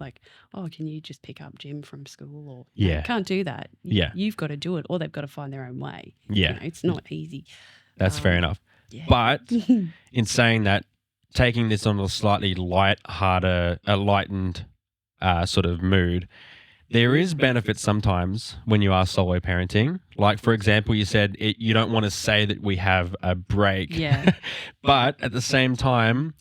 like, oh, can you just pick up Jim from school? Or you can't do that. You've got to do it, or they've got to find their own way. It's not easy. That's fair enough. But in saying that, taking this on a slightly lightened sort of mood, there is benefit sometimes when you are solo parenting. Like, for example, you said you don't want to say that we have a break. But at the same time,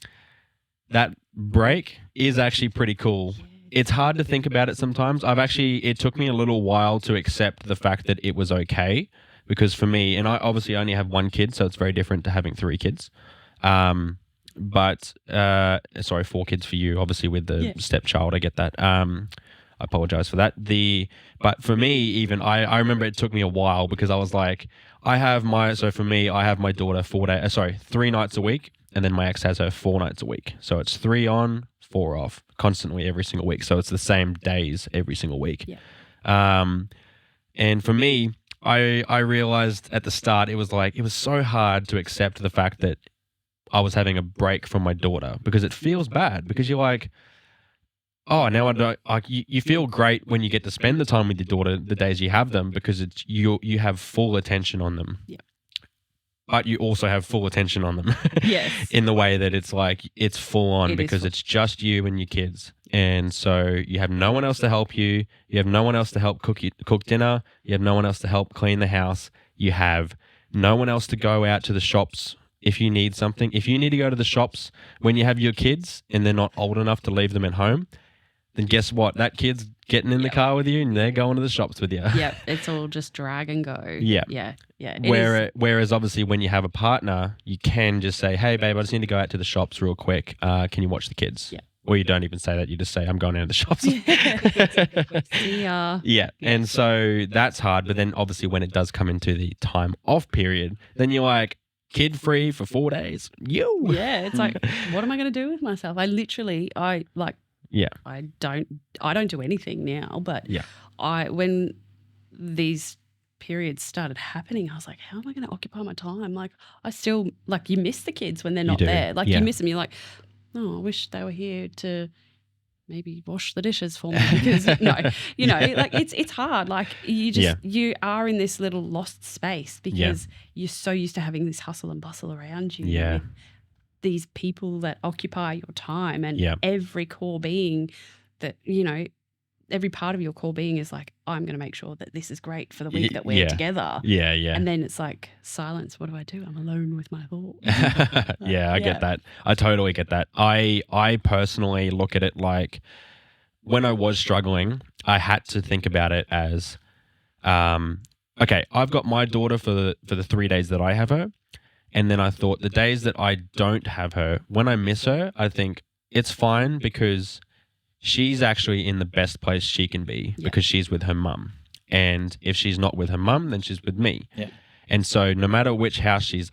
that break is actually pretty cool. It's hard to think about it sometimes. It took me a little while to accept the fact that it was okay, because for me, and I obviously only have 1 kid, so it's very different to having 3 kids. But 4 kids for you, obviously with the stepchild, I get that. I apologize for that. But for me, even I remember it took me a while because I was like, I have my daughter 3 nights a week, and then my ex has her 4 nights a week. So it's 3 on, 4 off, constantly every single week. So it's the same days every single week. Yeah. And for me, I realized at the start it was so hard to accept the fact that I was having a break from my daughter, because it feels bad, because you're like, oh, now I don't like you feel great when you get to spend the time with your daughter the days you have them, because it's you have full attention on them. Yeah. But you also have full attention on them. Yes. In the way that it's like it's full on, because it's just you and your kids. And so you have no one else to help you. You have no one else to help cook dinner. You have no one else to help clean the house. You have no one else to go out to the shops if you need something. If you need to go to the shops when you have your kids and they're not old enough to leave them at home, then guess what? That kid's getting in the car with you and they're going to the shops with you. Yeah, it's all just drag and go. Yeah. Yeah. Whereas obviously when you have a partner, you can just say, hey, babe, I just need to go out to the shops real quick. Can you watch the kids? Yeah. Or you don't even say that. You just say, I'm going out to the shops. See ya. Yeah. And so that's hard. But then obviously when it does come into the time off period, then you're like, kid free for 4 days. Yeah, it's like, what am I going to do with myself? I don't do anything now, but when these periods started happening, I was like, how am I going to occupy my time? Like, I still, like, you miss the kids when they're not there. Like, you miss them. You're like, oh, I wish they were here to maybe wash the dishes for me, because like it's hard. Like, you are in this little lost space because you're so used to having this hustle and bustle around you. Yeah. With these people that occupy your time, and every core being that, every part of your core being is like, I'm going to make sure that this is great for the week that we're together. Yeah, yeah. And then it's like, silence, what do? I'm alone with my thoughts. I get that. I totally get that. I personally look at it like, when I was struggling, I had to think about it as, okay, I've got my daughter for the 3 days that I have her. And then I thought the days that I don't have her, when I miss her, I think it's fine, because she's actually in the best place she can be, because she's with her mum. And if she's not with her mum, then she's with me. Yeah. And so no matter which house she's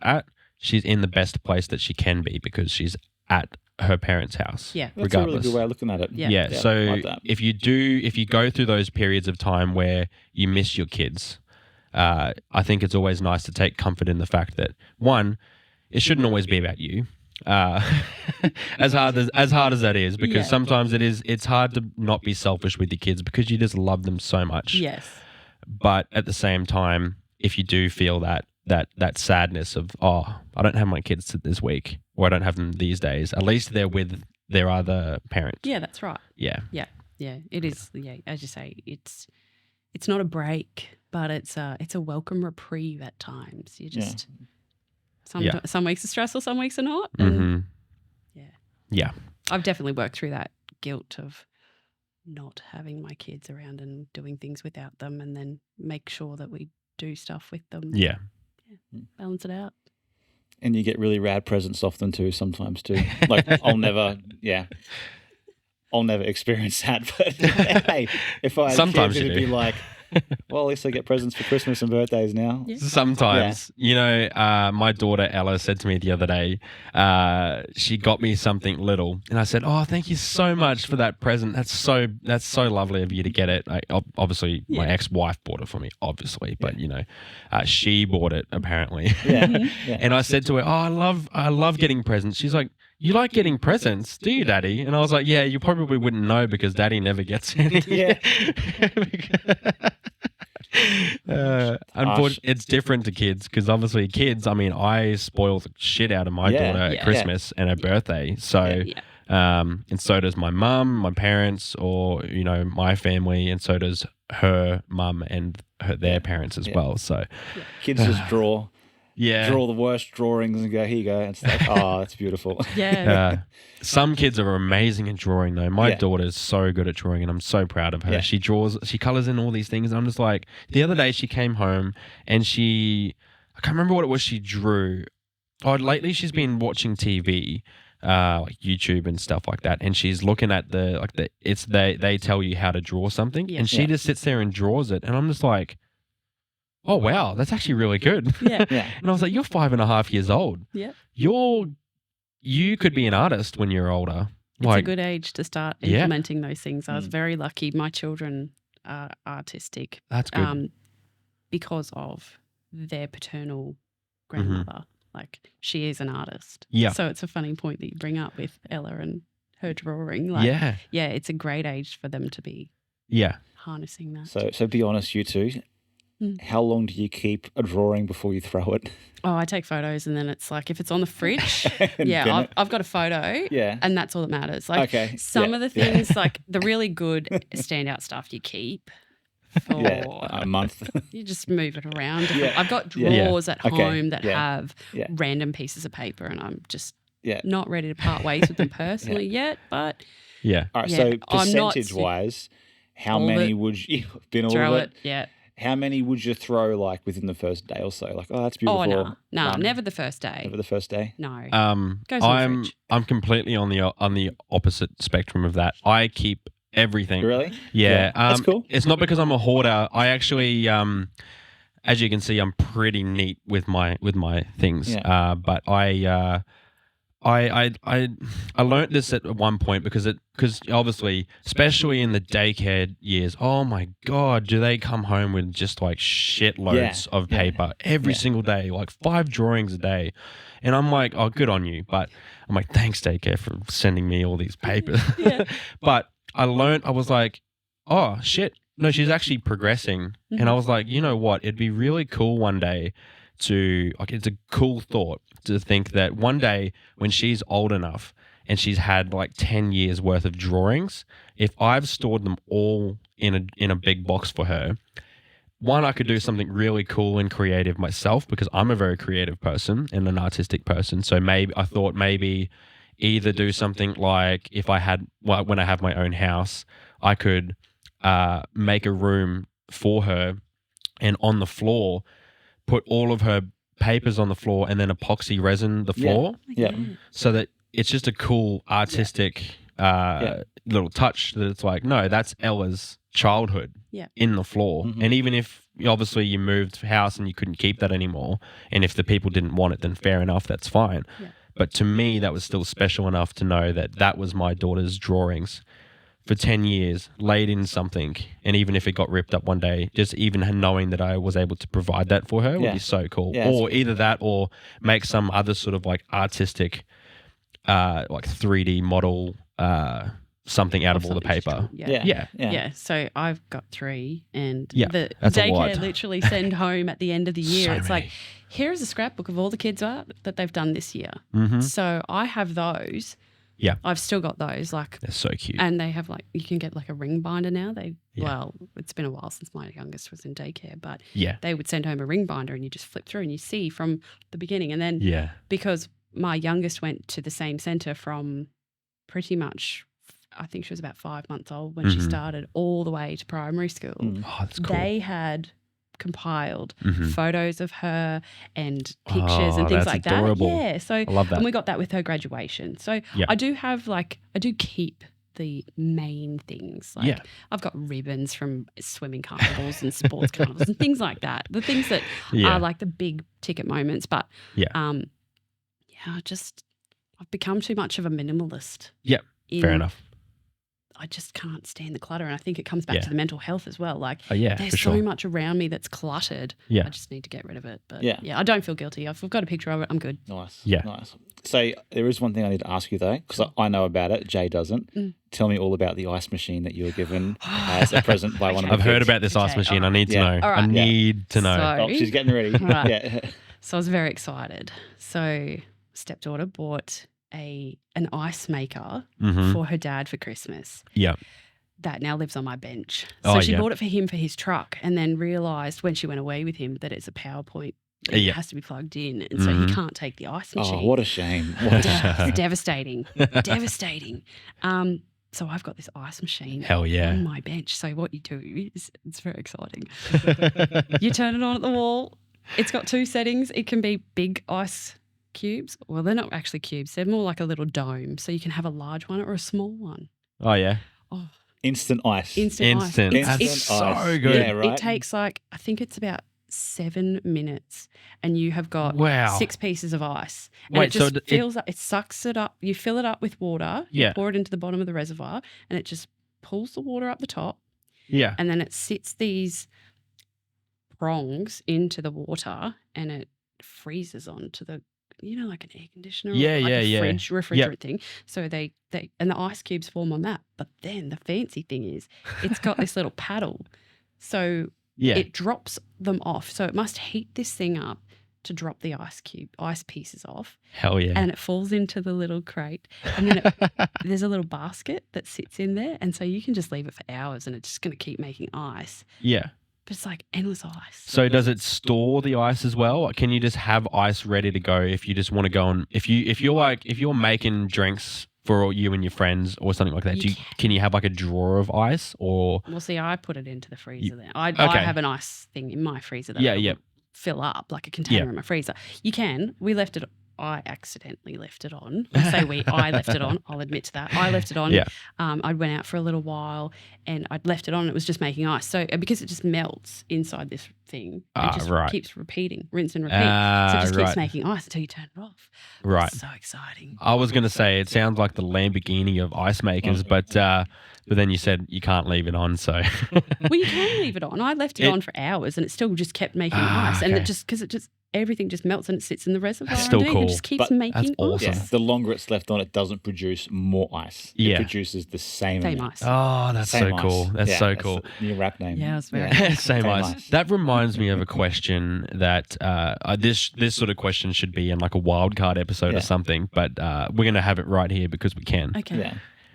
in the best place that she can be, because she's at her parents' house. Yeah. That's a really good way of looking at it. Yeah. So like if you go through those periods of time where you miss your kids, I think it's always nice to take comfort in the fact that, one, it shouldn't always be about you. As hard as that is, because sometimes it's hard to not be selfish with your kids, because you just love them so much. Yes. But at the same time, if you do feel that sadness of, oh, I don't have my kids this week, or I don't have them these days, at least they're with their other parent. Yeah, that's right. Yeah. Yeah. Yeah. It is. Yeah. As you say, it's not a break, but it's a welcome reprieve at times. You just some weeks are stressful, some weeks are not. And yeah. I've definitely worked through that guilt of not having my kids around and doing things without them, and then make sure that we do stuff with them. Yeah. Balance it out. And you get really rad presents off them too, sometimes too. Like, I'll never experience that, but hey, if I had sometimes kids, it'd be like, well, at least I get presents for Christmas and birthdays now. Yeah. Sometimes. My daughter Ella said to me the other day, she got me something little, and I said, oh, thank you so much for that present. That's so lovely of you to get it. Obviously, my ex-wife bought it for me, obviously, but she bought it apparently. Yeah. And I said to her, oh, I love getting presents. She's like, you like getting presents, do you, Daddy? And I was like, yeah, you probably wouldn't know, because Daddy never gets any. Yeah. Unfortunately, it's different to kids, because obviously kids, I spoil the shit out of my daughter at Christmas and her birthday. So, and so does my mum, my parents, or, my family, and so does her mum and their parents as well. So kids just draw the worst drawings and go, here you go. It's like, oh, that's beautiful. Some kids are amazing at drawing though. My daughter's so good at drawing, and I'm so proud of her. Yeah. She colors in all these things, and I'm just like, the other day she came home and I can't remember what it was she drew. Lately she's been watching TV, like YouTube and stuff like that, and she's looking at they tell you how to draw something, Yeah. and she just sits there and draws it, and I'm just like, oh wow, that's actually really good. Yeah. Yeah. And I was like, you're 5.5 years old. Yeah. You could be an artist when you're older. It's a good age to start implementing those things. I was very lucky. My children are artistic. That's good. Because of their paternal grandmother. Like, she is an artist. Yeah. So it's a funny point that you bring up with Ella and her drawing. Yeah, it's a great age for them to be harnessing that. So be honest, you two. How long do you keep a drawing before you throw it? Oh, I take photos, and then it's like, if it's on the fridge, I've got a photo, and that's all that matters. Like, some of the things, like the really good standout stuff, you keep for a month. You just move it around. I've got drawers at home that have random pieces of paper, and I'm just not ready to part ways with them personally yet. But all right. So percentage-wise, how many would you been all throw of it? Yeah. How many would you throw like within the first day or so? Like, oh, that's beautiful. Oh no, never the first day. Never the first day. No. Goes in the fridge. I'm completely on the opposite spectrum of that. I keep everything. Really? Yeah. That's cool. It's not because I'm a hoarder. I actually, as you can see, I'm pretty neat with my things. Yeah. But I learned this at one point because obviously, especially in the daycare years, oh my God, do they come home with just like shitloads of paper every single day, like 5 drawings a day. And I'm like, oh, good on you. But I'm like, thanks, daycare, for sending me all these papers. But I learned, I was like, oh shit, no, she's actually progressing. And I was like, you know what? It'd be really cool one day it's a cool thought to think that one day when she's old enough and she's had like 10 years worth of drawings, if I've stored them all in a big box for her, one, I could do something really cool and creative myself because I'm a very creative person and an artistic person. So I thought maybe either do something like when I have my own house, I could make a room for her, and on the floor put all of her papers on the floor and then epoxy resin the floor. So that it's just a cool artistic little touch that it's like, no, that's Ella's childhood in the floor. And even if obviously you moved house and you couldn't keep that anymore, and if the people didn't want it, then fair enough, that's fine. But to me, that was still special enough to know that was my daughter's drawings for 10 years, laid in something. And even if it got ripped up one day, just even knowing that I was able to provide that for her would be so cool. Or either that or make some other sort of like artistic, like 3D model, something out of all the paper. So I've got 3, and the that's a daycare lot. literally send home at the end of the year. So it's many. like, here's a scrapbook of all the kids' art that they've done this year. So I have those. Yeah. I've still got those. Like, They're so cute. and they have like, you can get like a ring binder now. Well, it's been a while since my youngest was in daycare, but they would send home a ring binder and you just flip through and you see from the beginning. And then because my youngest went to the same centre from pretty much, I think she was about 5 months old when she started, all the way to primary school. Oh, that's cool. They had compiled photos of her and pictures and things like adorable. that. Yeah. So I love that. And we got that with her graduation. So I do keep the main things. Like I've got ribbons from swimming carnivals and sports carnivals and things like that. The things that are like the big ticket moments. But I've become too much of a minimalist. Yeah. Fair enough. I just can't stand the clutter. And I think it comes back to the mental health as well. Like there's for so sure. much around me that's cluttered. Yeah. I just need to get rid of it. But I don't feel guilty. I've got a picture of it. I'm good. Nice. Yeah. Nice. So there is one thing I need to ask you though, because I know about it. Jay doesn't. Tell me all about the ice machine that you were given as a present by one of the I've heard kids. about this ice machine. I need to know. All right. I need to know. So- Oh, she's getting ready. Right. Yeah. So I was very excited. So stepdaughter bought an ice maker for her dad for Christmas. Yeah. That now lives on my bench. So she bought it for him for his truck, and then realised when she went away with him that it's a PowerPoint. It has to be plugged in, and so he can't take the ice machine. Oh, what a shame. What a shame. It's devastating. Devastating. So I've got this ice machine Hell yeah. on my bench. So what you do is, it's very exciting. You turn it on at the wall. It's got 2 settings. It can be big ice cubes. Well, they're not actually cubes. They're more like a little dome. So you can have a large one or a small one. Oh, yeah. Oh, Instant ice. instant ice. That's so good. Yeah, right. It takes I think it's about 7 minutes, and you have got Wow. 6 pieces of ice. And Wait, it just so fills up. It sucks it up. You fill it up with water. Yeah. You pour it into the bottom of the reservoir, and it just pulls the water up the top. Yeah. And then it sits these prongs into the water, and it freezes onto the, like an air conditioner, Yeah, or like a yeah. fridge refrigerant thing. So they and the ice cubes form on that. But then the fancy thing is, it's got this little paddle, so Yeah. it drops them off. So it must heat this thing up to drop the ice pieces off, Hell yeah. and it falls into the little crate, and then there's a little basket that sits in there, and so you can just leave it for hours, and it's just going to keep making ice. Yeah. But it's like endless ice. So does it store the ice as well? Or can you just have ice ready to go if you just want to go on? If you're making drinks for you and your friends or something like that, can you have like a drawer of ice or? Well, see, I put it into the freezer there. I Okay. have an ice thing in my freezer that Yeah. fill up, like a container in my freezer. You can. I accidentally left it on. I left it on. I'll admit to that. I left it on. Yeah. I went out for a little while, and I'd left it on. And it was just making ice. So because it just melts inside this thing, it just keeps repeating, rinse and repeat. So it just keeps making ice until you turn it off. Right. It's so exciting. I was going to say it sounds like the Lamborghini of ice makers, but then you said you can't leave it on. So Well, you can leave it on. I left it on for hours, and it still just kept making ice. And because everything just melts and it sits in the reservoir. That's still cool. It just keeps making that's awesome. ice. Yeah, the longer it's left on, it doesn't produce more ice. Yeah. It produces the same amount. ice. Oh, that's Same so ice. cool. That's Yeah, so cool. the new rap name. Yeah, it's very Same Same ice. ice. That reminds me of a question that this sort of question should be in like a wildcard episode or something, but we're going to have it right here because we can. Okay. Yeah.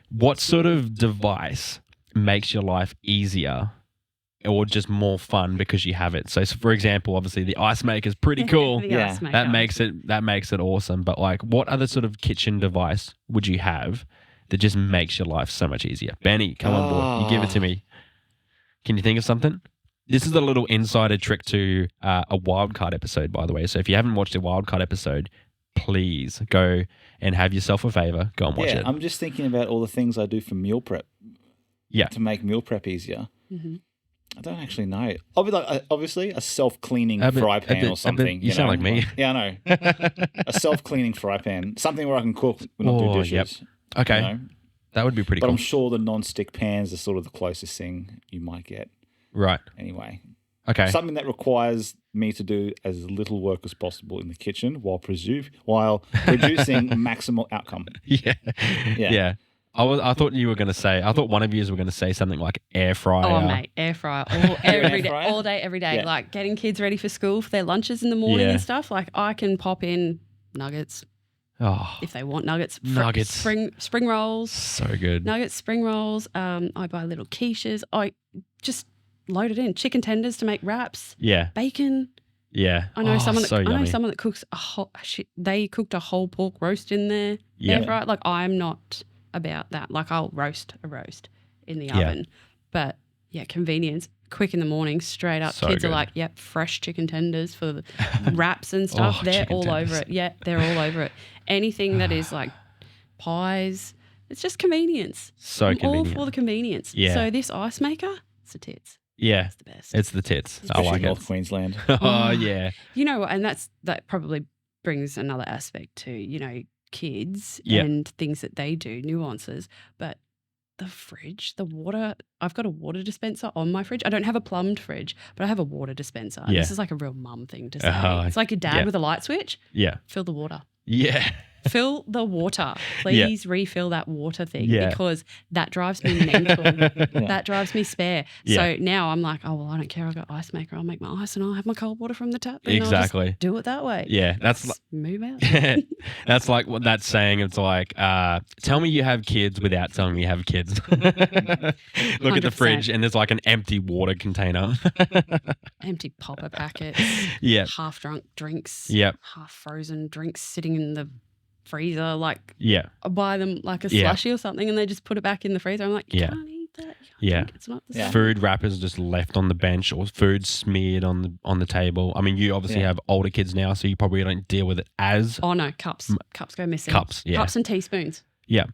What sort of device makes your life easier or just more fun because you have it? So for example, obviously the ice maker is pretty cool. The Yeah. ice maker. That makes it awesome. But like, what other sort of kitchen device would you have that just makes your life so much easier? Benny, come on board. You give it to me. Can you think of something? This is a little insider trick to a wildcard episode, by the way. So if you haven't watched a wildcard episode, please go and have yourself a favor. Go and watch it. I'm just thinking about all the things I do for meal prep. Yeah. To make meal prep easier. Mm-hmm. I don't actually know. Obviously, a self-cleaning A bit- fry a pan bit- or something. you sound like me. Yeah, I know. A self-cleaning fry pan. Something where I can cook and not do dishes. Yep. Okay. You know? That would be pretty But cool. I'm sure the non-stick pans are sort of the closest thing you might get. Right. Anyway. Okay. Something that requires me to do as little work as possible in the kitchen while producing maximal outcome. Yeah. Yeah. Yeah. I thought you were going to say, I thought one of you were going to say something like air fryer. Oh, mate, air fryer all day, every day. Yeah. Like getting kids ready for school for their lunches in the morning Yeah. and stuff. Like I can pop in nuggets Oh, if they want nuggets. Nuggets. Spring rolls. so good. Nuggets, spring rolls. I buy little quiches. I just load it in. Chicken tenders to make wraps. Yeah. Bacon. Yeah. I know someone yummy. that cooks they cooked a whole pork roast in there. Yeah. Right? Like I'm not about that. Like I'll roast a roast in the Yeah. oven. But yeah, convenience. Quick in the morning, straight up. So Kids good. are like, yep, fresh chicken tenders for the wraps and stuff. They're chicken all tenders. over it. Yeah, they're all over it. Anything that is like pies, it's just convenience. So I'm convenient. all for the convenience. Yeah. So this ice maker, it's the tits. Yeah. It's the best. It's the tits. I Especially like North it. Queensland. Oh, yeah. You know what? And that probably brings another aspect to, kids Yeah. and things that they do, nuances. But the fridge, the water, I've got a water dispenser on my fridge. I don't have a plumbed fridge, but I have a water dispenser. Yeah. This is like a real mum thing to say. It's like your dad yeah. with a light switch. Yeah. Fill the water. Yeah. Fill the water. Please refill that water thing Yeah. because that drives me mental. That drives me spare. Yeah. So now I'm like, oh, well, I don't care. I've got ice maker. I'll make my ice and I'll have my cold water from the tap. And I'll Exactly. just do it that way. Yeah. That's Let's move out. that's like what that's saying. It's like, tell me you have kids without telling me you have kids. Look at the 100%. fridge and there's like an empty water container. Empty popper packets. Yeah. Half drunk drinks. Yep. Half frozen drinks sitting in the freezer. Like Yeah. I buy them like a Yeah. slushie or something and they just put it back in the freezer. I'm like, you Yeah. can't eat that. Yeah. It's not the Yeah. same. Food wrappers just left on the bench or food smeared on the table. I mean, you obviously Yeah. have older kids now, so you probably don't deal with it as Oh no, cups. Cups go missing. cups. Yeah. Cups and teaspoons. Yeah.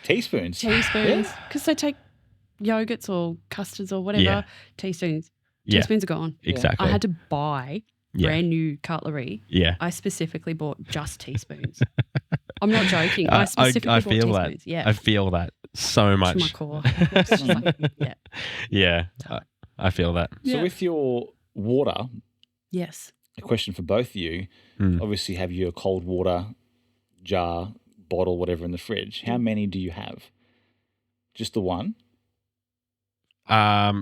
Teaspoons. Teaspoons. Yeah. Because they take yogurts or custards or whatever. Yeah. Teaspoons. Yeah. Teaspoons are gone. Exactly. I had to buy Yeah. brand new cutlery. Yeah. I specifically bought just teaspoons. I'm not joking. I specifically I bought feel teaspoons. that. Yeah. I feel that so to my much. core. It's just like, yeah. Yeah. I feel that. So Yeah. with your water, Yes. a question for both of you. Mm. Obviously, have your cold water jar, bottle, whatever in the fridge. How many do you have? Just the one?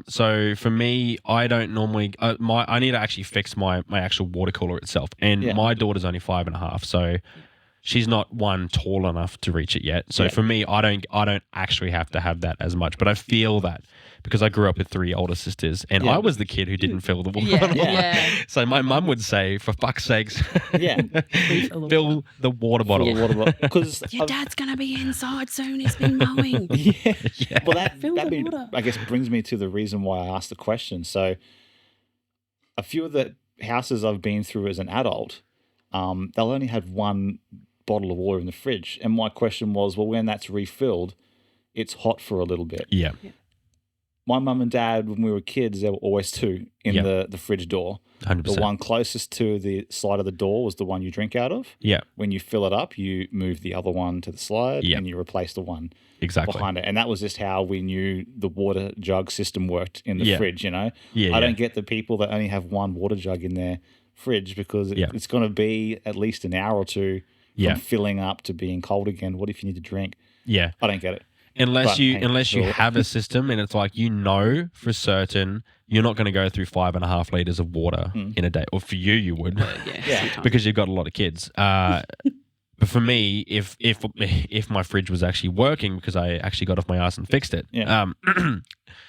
So for me, I don't normally. I need to actually fix my actual water cooler itself, and Yeah. my daughter's only 5.5, so she's not one tall enough to reach it yet. So Yeah. for me, I don't actually have to have that as much, but I feel that because I grew up with 3 older sisters, and Yeah. I was the kid who didn't fill the water. Yeah. Yeah. Yeah. So my mum would say, "For fuck's sakes, Yeah. fill the water bottle." Full water bottle. Because Your dad's going to be inside soon. He's been mowing. yeah. Yeah. Well, that Fill the be, water. I guess brings me to the reason why I asked the question. So, a few of the houses I've been through as an adult, they'll only have one bottle of water in the fridge, and my question was, well, when that's refilled, it's hot for a little bit. Yeah. My mum and dad, when we were kids, there were always two in Yeah. the fridge door. 100%. The one closest to the slide of the door was the one you drink out of. Yeah. When you fill it up, you move the other one to the slide Yeah. and you replace the one Exactly. behind it. And that was just how we knew the water jug system worked in the Yeah. fridge, you know? Yeah. I don't get the people that only have one water jug in their fridge because Yeah. it's going to be at least an hour or two from Yeah. filling up to being cold again. What if you need to drink? Yeah. I don't get it. Unless But, you hey, unless you sure. have a system and it's like for certain you're not going to go through 5.5 liters of water in a day, or for you would Yeah. sometimes. because you've got a lot of kids. But for me, if my fridge was actually working because I actually got off my ass and fixed it. Yeah.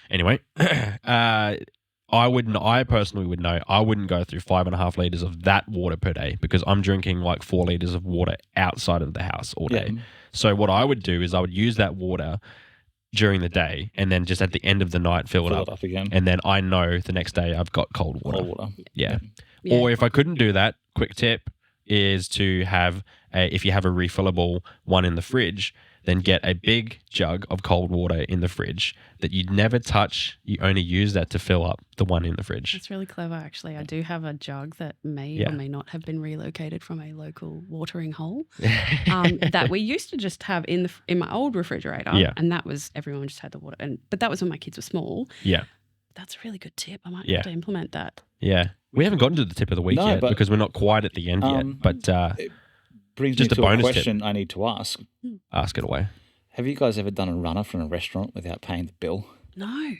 Anyway, I personally would know I wouldn't go through 5.5 liters of that water per day because I'm drinking like 4 liters of water outside of the house all day. Yeah. So what I would do is I would use that water during the day and then just at the end of the night fill it Fill up. it up again. And then I know the next day I've got cold water. Cold water. Yeah. Yeah. Or if I couldn't do that, quick tip is to have if you have a refillable one in the fridge, then get a big jug of cold water in the fridge that you'd never touch. You only use that to fill up the one in the fridge. That's really clever, actually. I do have a jug that may Yeah. or may not have been relocated from a local watering hole that we used to just have in my old refrigerator. Yeah. And that was everyone just had the water. But that was when my kids were small. Yeah. That's a really good tip. I might Yeah. have to implement that. Yeah. We haven't gotten to the tip of the week No, yet but- because we're not quite at the end yet. But Brings Just me a to bonus tip. question I need to ask. ask it away. Have you guys ever done a runner from a restaurant without paying the bill? No.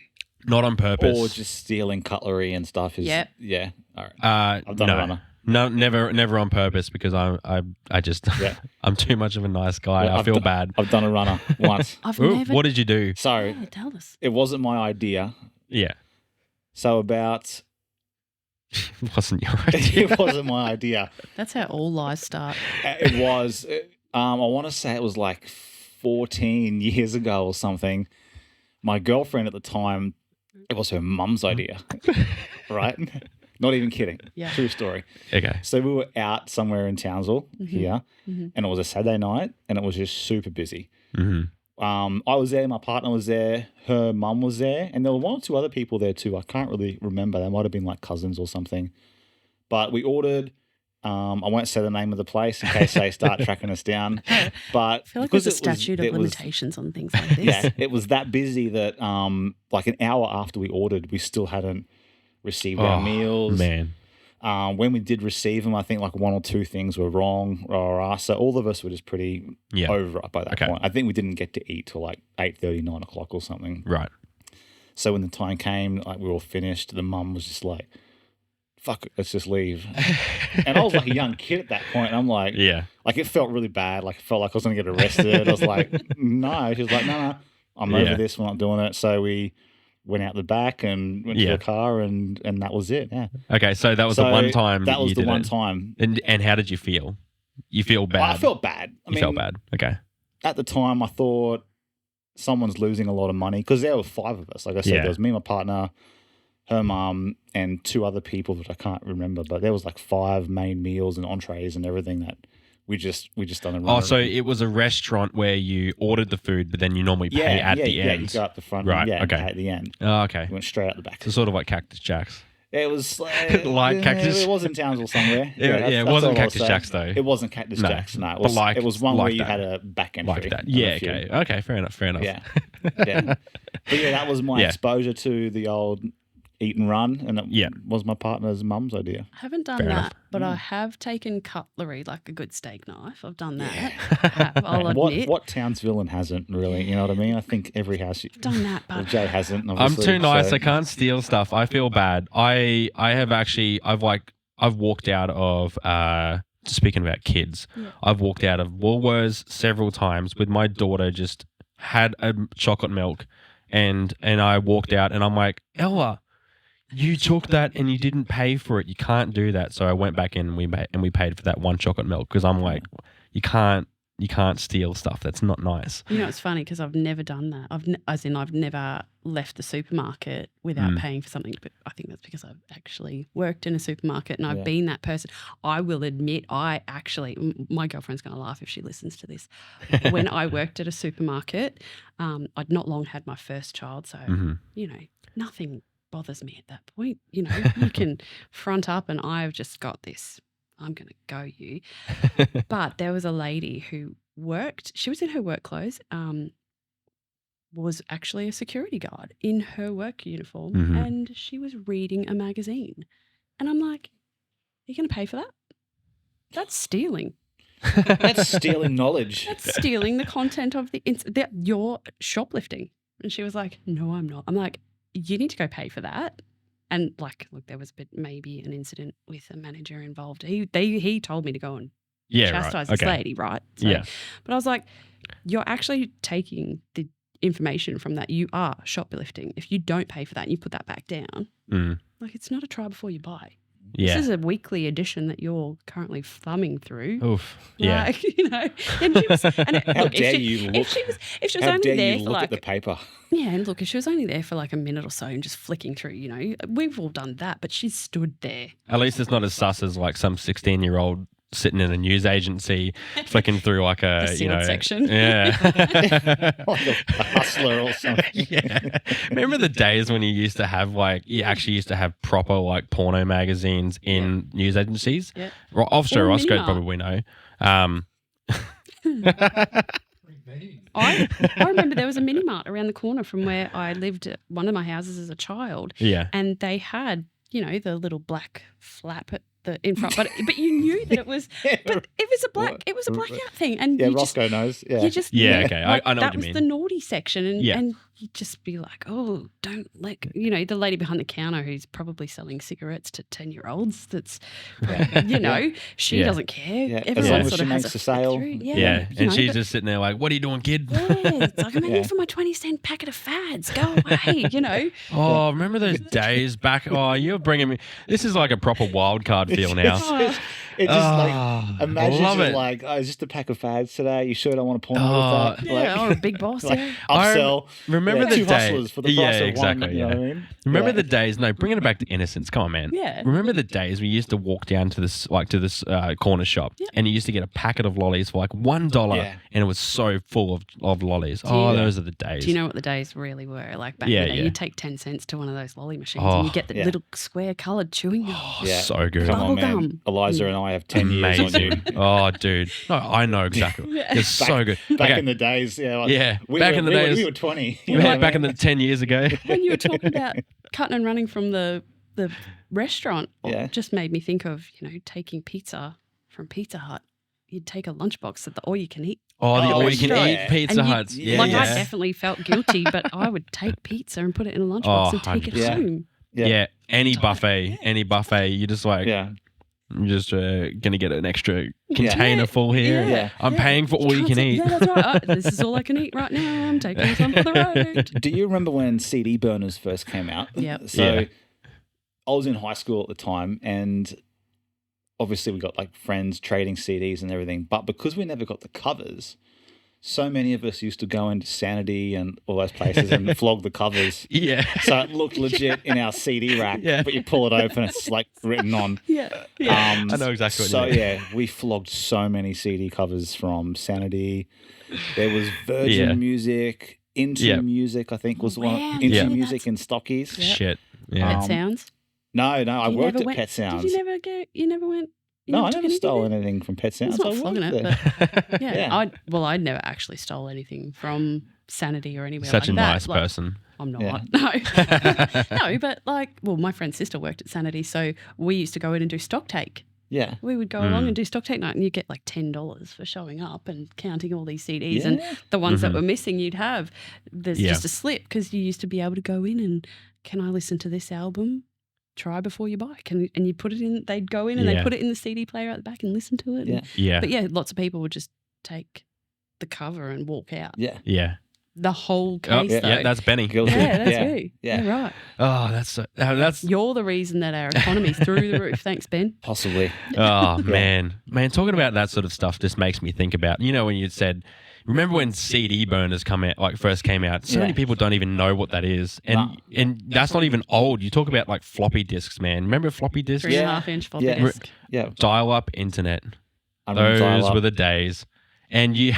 Not on purpose. Or just stealing cutlery and stuff? Yep. Yeah. All right. I've done a runner. No, never on purpose because I just Yeah. I'm too much of a nice guy. Yeah, I I've feel done- bad. I've done a runner once. I've Ooh, never. what did you do? So Yeah, tell us. it wasn't my idea. Yeah, So about it wasn't your idea. it wasn't my idea. That's how all lies start. It was. I want to say it was like 14 years ago or something. My girlfriend at the time, it was her mum's idea, right? Not even kidding. Yeah. True story. Okay. So we were out somewhere in Townsville here, and it was a Saturday night, and it was just super busy. hmm I was there, my partner was there, her mum was there, and there were 1 or 2 other people there too. I can't really remember. They might have been like cousins or something. But we ordered. I won't say the name of the place in case they start tracking us down. But I feel like because there's a it was- statute of it was- limitations on things like this. yeah, it was that busy that like an hour after we ordered, we still hadn't received our meals. Man. When we did receive them, I think like 1 or 2 things were wrong. So all of us were just pretty Yeah. over it by that Okay. point. I think we didn't get to eat till like 8:30, 9 o'clock or something. Right. So when the time came, like we were all finished, the mum was just like, fuck it, let's just leave. And I was like a young kid at that point, and I'm like, Yeah. like it felt really bad. Like it felt like I was going to get arrested. I was like, no. She was like, no, I'm Yeah. over this. We're not doing it. So we went out the back and went to Yeah. the car, and that was it. Yeah. Okay. So that was So the one time That was you the did one it. time. And how did you feel? You feel bad. I felt bad. You felt bad. Okay. At the time, I thought, someone's losing a lot of money, because there were 5 of us. Like I said, Yeah. there was me, my partner, her mum, and 2 other people that I can't remember. But there was like 5 main meals and entrees and everything that we just done a run. Oh, so it was a restaurant where you ordered the food, but then you normally pay at the end. Yeah, you go up the front, Right, and okay. pay at the end. Oh, okay. You went straight out the back. So sort of like Cactus Jack's. It was Like Cactus- It was in Townsville somewhere. It that's wasn't all I'll Cactus say. Jack's though. It wasn't Cactus No, Jack's. No, but it was one like where you that. had a back entry. Like that. and Yeah, a few. okay, fair enough. Yeah, yeah. But yeah, that was my Yeah. exposure to the old eat and run, and it Yeah. was my partner's mum's idea. I haven't done Fair that, enough. but I have taken cutlery, like a good steak knife. I've done that. I have, I'll admit. What Townsville hasn't really? You know what I mean? I think every house. I've done that, Well, but Jay hasn't. I'm Obviously, too nice. so- I can't steal stuff. I feel bad. I have actually. I've walked out of. Speaking about kids, Yeah. I've walked out of Woolworths several times with my daughter. Just had a chocolate milk, and I walked out, and I'm like, Ella, you took that and you didn't pay for it. You can't do that. So I went back in and we paid for that one chocolate milk, because I'm like, you can't steal stuff. That's not nice. you know, it's funny because I've never done that. I've never left the supermarket without paying for something. But I think that's because I've actually worked in a supermarket and I've been that person. I will admit, my girlfriend's going to laugh if she listens to this. When I worked at a supermarket, I'd not long had my first child, so you know, nothing bothers me at that point. You know, you can front up, and I've just got this. I'm going to go you. But there was a lady who worked. She was in her work clothes. Was actually a security guard in her work uniform, and she was reading a magazine. And I'm like, "Are you going to pay for that? That's stealing. That's stealing knowledge. That's stealing the content of you're shoplifting." And she was like, "No, I'm not." I'm like, "You need to go pay for that." And like, look, there was maybe an incident with a manager involved. He told me to go and chastise this lady, right? So, Yeah. But I was like, you're actually taking the information from that. You are shoplifting. If you don't pay for that and you put that back down, like, it's not a try before you buy. Yeah. This is a weekly edition that you're currently thumbing through. Oof. Yeah. Like, you know, and she was, How look, dare if you look? If she was How only dare there you for look like at the paper? yeah, and look, if she was only there for like a minute or so and just flicking through, you know, we've all done that, but she stood there. At least it's not as sus as like some 16-year-old sitting in a news agency flicking through like a, The you know, sealed section. Yeah. Like a hustler or something. Yeah. Remember the days when you actually used to have proper like porno magazines in news agencies? Yeah. Offshore Or Roscoe Minimart. probably know. I remember there was a mini mart around the corner from where I lived at one of my houses as a child. Yeah. And they had, you know, the little black flap at the in front, but you knew that it was, but it was a blackout thing, and Yeah, you just, Roscoe knows. Yeah. you just Yeah, okay. like, I know that what you was mean. the naughty section, and Yeah. and you'd just be like, oh, don't let you know, the lady behind the counter who's probably selling cigarettes to 10-year-olds. That's, you know, she Yeah. doesn't care. Yeah, as Everyone long as sort she of has makes a a sale. flick through. Yeah. you And know, she's but- just sitting there like, what are you doing, kid? yeah, it's like, I'm in here for my 20-cent packet of fads. Go away, you know. Oh, remember those days back? Oh, you're bringing me. This is like a proper wild card feel now. It's just Oh, like, imagine love you're it. like, oh, it's just a pack of fads today. You sure don't want to porno Oh, with that? Yeah, or a big boss. like Yeah. upsell. Remember the two day- hustlers for the Yeah, price of exactly, one. You know yeah. what I mean? Remember Yeah. the days? No, bringing it back to innocence. Come on, man. Yeah. Remember the days we used to walk down to this corner shop, and you used to get a packet of lollies for like $1, Yeah. and it was so full of lollies. you- Oh, those are the days. Do you know what the days really were? Like back Yeah, in the day, yeah. you'd take 10 cents to one of those lolly machines Oh, and you get the yeah. little square coloured chewing gum. Oh, Yeah. so good. Come on, man. Bubblegum. Eliza and I have 10 years on you. Amazing. Oh, dude. No, I know exactly. It's so good. Back Okay. in the days, yeah. Like, Yeah, we back were, in the we were- days- we were 20. you You know know, what I back in mean? the 10 years ago. When you were talking about cutting and running from the restaurant, Yeah. it just made me think of, you know, taking pizza from Pizza Hut. You'd take a lunchbox at the all-you-can-eat. Oh, the Oh, all-you-can-eat yeah. Pizza And you- Huts. yeah, like, I yeah. definitely felt guilty, but I would take pizza and put it in a lunchbox Oh, and take it 100%. home. Yeah. Any buffet. You just like, Yeah. I'm just going to get an extra container full here. Yeah. I'm paying for all you Can't can say- eat. Yeah, that's right. This is all I can eat right now. I'm taking some for the road. Do you remember when CD burners first came out? Yep. So Yeah. I was in high school at the time, and obviously we got like friends trading CDs and everything. But because we never got the covers, so many of us used to go into Sanity and all those places and flog the covers. Yeah. So it looked legit in our CD rack, Yeah. but you pull it open, it's like written on. Yeah. I know exactly what So you mean. yeah, we flogged so many CD covers from Sanity. There was Virgin Music, Into Music, I think was the Wow, one. yeah. Into Music and Stockies. Yep. Shit. Yeah. Pet Sounds. No, I You worked never at went- Pet Sounds. Did you never go? You never went? You No, I took never anything stole there? anything from Pet Sounds. It's not I flogging worked it, there. Yeah. Yeah. I'd never actually stole anything from Sanity or anywhere Such like a that. nice Like, person. I'm not. Yeah. No. No, but my friend's sister worked at Sanity, so we used to go in and do stock take. Yeah. We would go along and do stock take night, and you get like $10 for showing up and counting all these CDs. Yeah. And the ones that were missing, you'd have. There's just a slip because you used to be able to go in and, can I listen to this album? Try before you buy. And you put it in, they'd go in and they'd put it in the CD player at the back and listen to it. Yeah. Yeah. But yeah, lots of people would just take the cover and walk out. Yeah. Yeah. The whole Oh, case, yeah, though. that's Benny. Guilty. Yeah, that's yeah. you. Yeah. Yeah, right. Oh, that's You're the reason that our economy's through the roof. Thanks, Ben. Possibly. oh man. Talking about that sort of stuff just makes me think about, when you said, remember when CD burners first came out? So many people don't even know what that is. And that's not even old. You talk about like floppy disks, man. Remember floppy disks? 3.5-inch floppy Yeah. disk. Yeah. Dial-up internet. I remember Those dial-up. were the days. And you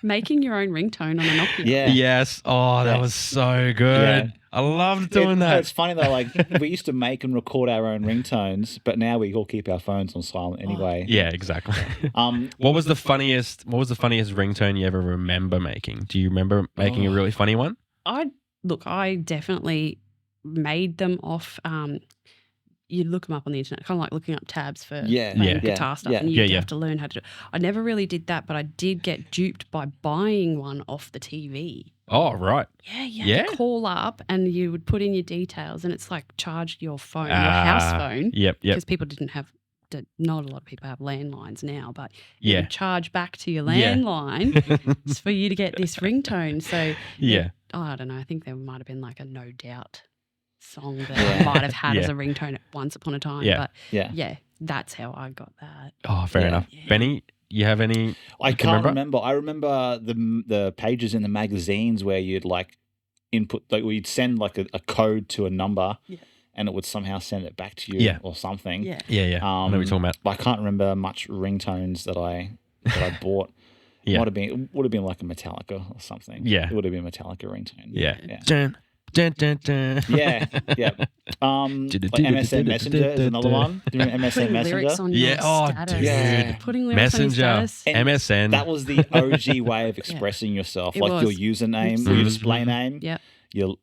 Making your own ringtone on a Nokia. Yeah. yes. Oh, that was so good. Yeah. I loved doing that. It's funny though, like we used to make and record our own ringtones, but now we all keep our phones on silent anyway. Yeah, exactly. Um, What was the funniest ringtone you ever remember making? Do you remember making a really funny one? I definitely made them off. You look them up on the internet, kind of like looking up tabs for playing guitar stuff, and you have to learn how to do it. I never really did that, but I did get duped by buying one off the TV. Oh, right. Yeah, you had to call up and you would put in your details, and it's like charged your phone, your house phone. Yep. Because people didn't have, not a lot of people have landlines now, but Yeah. you would charge back to your landline for you to get this ringtone. So I don't know. I think there might have been like a No Doubt song that I might have had as a ringtone at once upon a time. Yeah. But that's how I got that. Oh, fair enough. Yeah. Benny, you have any? I you can can't remember. I remember the pages in the magazines where you'd like input, like we'd send like a code to a number, and it would somehow send it back to you or something. Yeah. Yeah. I know what you're talking about. But I can't remember much ringtones that I bought. Yeah. Would have been like a Metallica or something. Yeah. It would have been a Metallica ringtone. Yeah. Yeah. Dun, dun, dun, dun. Yeah. Like MSN Messenger is another one. Do you remember MSN Putting Messenger? lyrics on Yeah, your oh, status. dude. Yeah. Putting lyrics Messenger, on your status. And MSN. That was the OG way of expressing yourself. It Like was. your username or your display name. Yeah.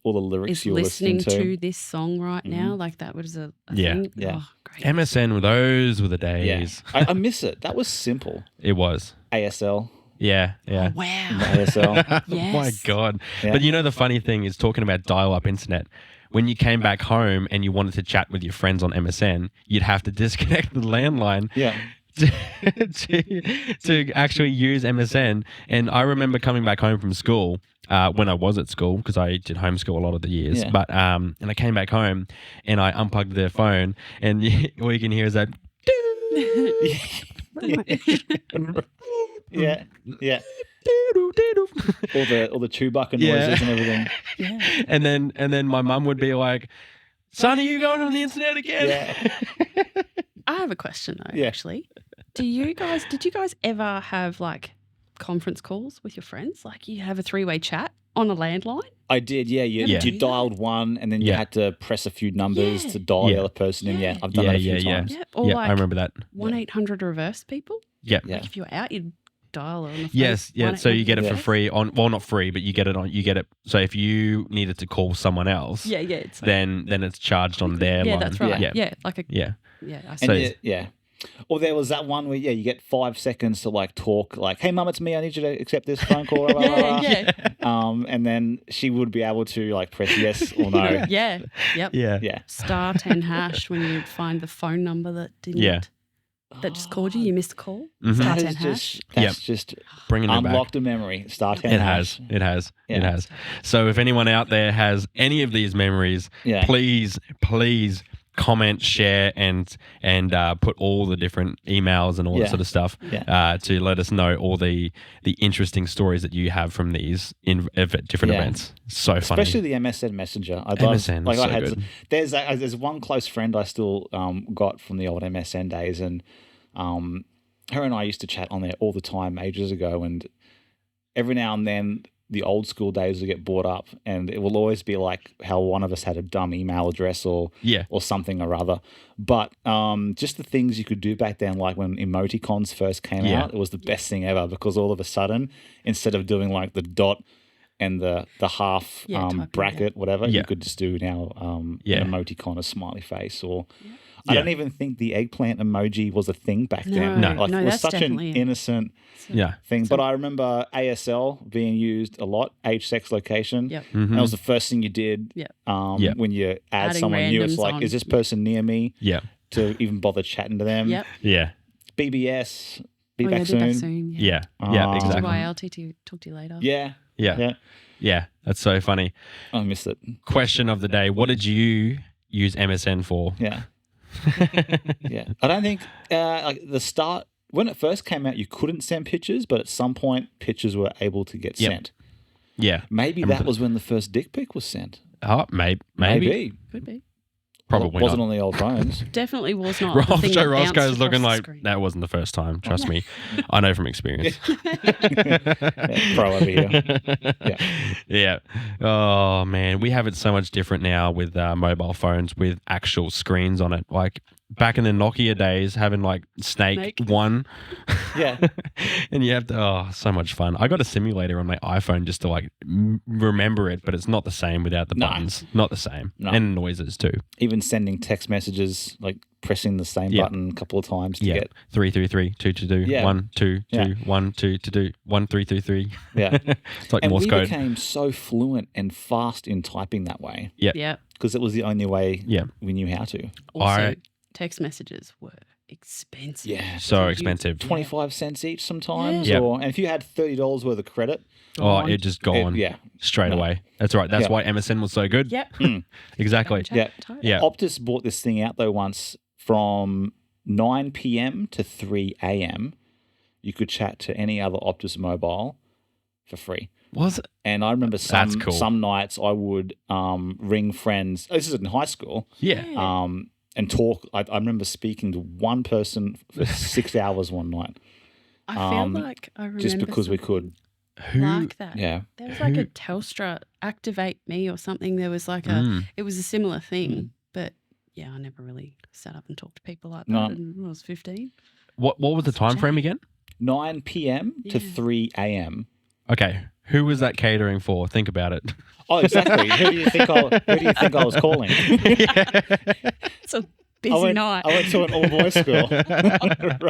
All the lyrics Is you were listening listening to this song right now. Like that was a Yeah. thing. Yeah. Oh, great. MSN, those were the Yeah. days. I miss it. That was simple. It was. ASL. Yeah. Wow. ASL. Oh my Yes. God. Yeah. But the funny thing is talking about dial-up internet. When you came back home and you wanted to chat with your friends on MSN, you'd have to disconnect the landline Yeah. to actually use MSN. And I remember coming back home from school when I was at school, because I did homeschool a lot of the years. Yeah. But and I came back home and I unplugged the phone, and all you can hear is that. Yeah. Yeah. All the Chewbacca noises Yeah. and everything. Yeah. And then my mum would be like, "Son, are you going on the internet again?" Yeah. I have a question though, Yeah. actually. Did you guys ever have like conference calls with your friends? Like you have a 3-way chat on a landline? I did, yeah. You Yeah. dialed one and then you Yeah. had to press a few numbers Yeah. to dial the Yeah. other person in. Yeah. Yeah, I've done that a few Yeah. times. Yeah. Or Yeah, like I remember that. 1-800 reverse people? Yeah. Yeah. Like if you were out, you'd dial on the phone. Yes, yeah. So you get it for 1-800 free well, not free, but you get it. So if you needed to call someone else, Yeah, yeah. It's like, then it's charged on their yeah, line. that's right. Yeah. Yeah. Like a Yeah. yeah. I And see. yeah. Or there was that one where, you get 5 seconds to like talk, like, "Hey, Mum, it's me. I need you to accept this phone call." Blah, blah, blah, Yeah, blah. yeah. And then she would be able to like press yes or no. Yeah. Yep. Yeah. Yeah. Star 10 hash when you'd find the phone number that didn't. Yeah. That just called you. You missed a call. Mhm. Star That 10 is hash. that's just Bringing it back. unlocked a memory. Star 10 It hash. has. It has. It Yeah. has. So if anyone out there has any of these memories, Yeah. please comment, share, and put all the different emails and all that sort of stuff to let us know all the interesting stories that you have from these different events. So funny. Especially the MSN Messenger. Good. There's one close friend I still got from the old MSN days, and her and I used to chat on there all the time ages ago, and every now and then the old school days will get brought up, and it will always be like how one of us had a dumb email address or something or other. But just the things you could do back then, like when emoticons first came out, it was the best thing ever, because all of a sudden, instead of doing like the dot and the half bracket, whatever, you could just do now an emoticon, a smiley face, or I don't even think the eggplant emoji was a thing back then. No, it was such an innocent thing. But I remember ASL being used a lot, age, sex, location. Yep. Mm-hmm. That was the first thing you did when you add someone new. It's like, is this person near me? Yeah. To even bother chatting to them. Yep. Yeah. BBS, be back soon. Yeah, exactly. TYL, talk to you later. Yeah, that's so funny. I miss it. Question of the day: what did you use MSN for? Yeah. I don't think like the start when it first came out, you couldn't send pictures, but at some point, pictures were able to get sent. Yeah, maybe that was when the first dick pic was sent. Oh, maybe Could be. Probably wasn't not. on the old phones. Definitely was not. Joe Roscoe's looking like that wasn't the first time. Trust me, I know from experience. Pro over here. Yeah. Oh man, we have it so much different now with mobile phones with actual screens on it. Like back in the Nokia days, having like Snake 1. And you have to, so much fun. I got a simulator on my iPhone just to like remember it, but it's not the same without the buttons. Not the same. No. And noises too. Even sending text messages, like pressing the same button a couple of times to get 333 2 to do 1 2 2 1 2 to do 1 3 3 3. Yeah. It's like and Morse we code. became so fluent and fast in typing that way. Yeah. Because it was the only way we knew how to. Also, text messages were expensive. Yeah. So expensive. 25 cents each sometimes. Yeah. And if you had $30 worth of credit. It just gone straight away. That's right. That's why MSN was so good. Yep. Exactly. Yeah. Optus bought this thing out though once from 9 p.m. to 3 a.m. You could chat to any other Optus mobile for free. Was it? And I remember some nights I would ring friends. This is in high school. Yeah. And talk. I remember speaking to one person for 6 hours one night. I feel like I remember just because we could. Like that. Yeah. There was like a Telstra Activate Me or something. There was like it was a similar thing. But yeah, I never really sat up and talked to people like that when I was 15. What was the time frame again? 9 p.m. to 3 a.m. Okay. Who was that catering for? Think about it. Oh, exactly. Who do you think I was calling? It's a busy night. I went to an all-boys school,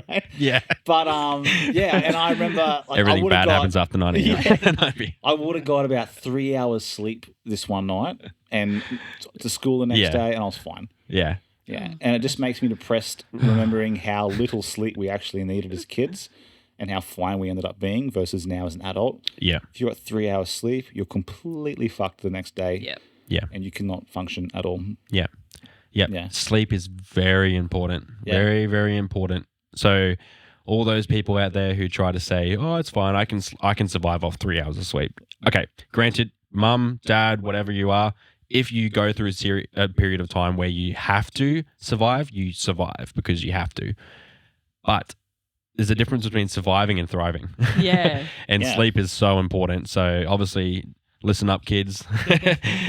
right? Yeah. But and I remember everything bad happens after 9 a.m. I would have got about 3 hours sleep this one night, and to school the next day, and I was fine. Yeah. Yeah, and it just makes me depressed remembering how little sleep we actually needed as kids. And how fine we ended up being versus now as an adult. Yeah. If you got 3 hours sleep, you're completely fucked the next day. Yeah. Yeah. And you cannot function at all. Yeah. Yep. Yeah. Sleep is very important. Yeah. Very, very important. So all those people out there who try to say, "Oh, it's fine. I can survive off 3 hours of sleep." Okay. Granted, mum, dad, whatever you are, if you go through a period of time where you have to survive, you survive because you have to. But there's a difference between surviving and thriving. Yeah. And sleep is so important. So obviously, listen up, kids.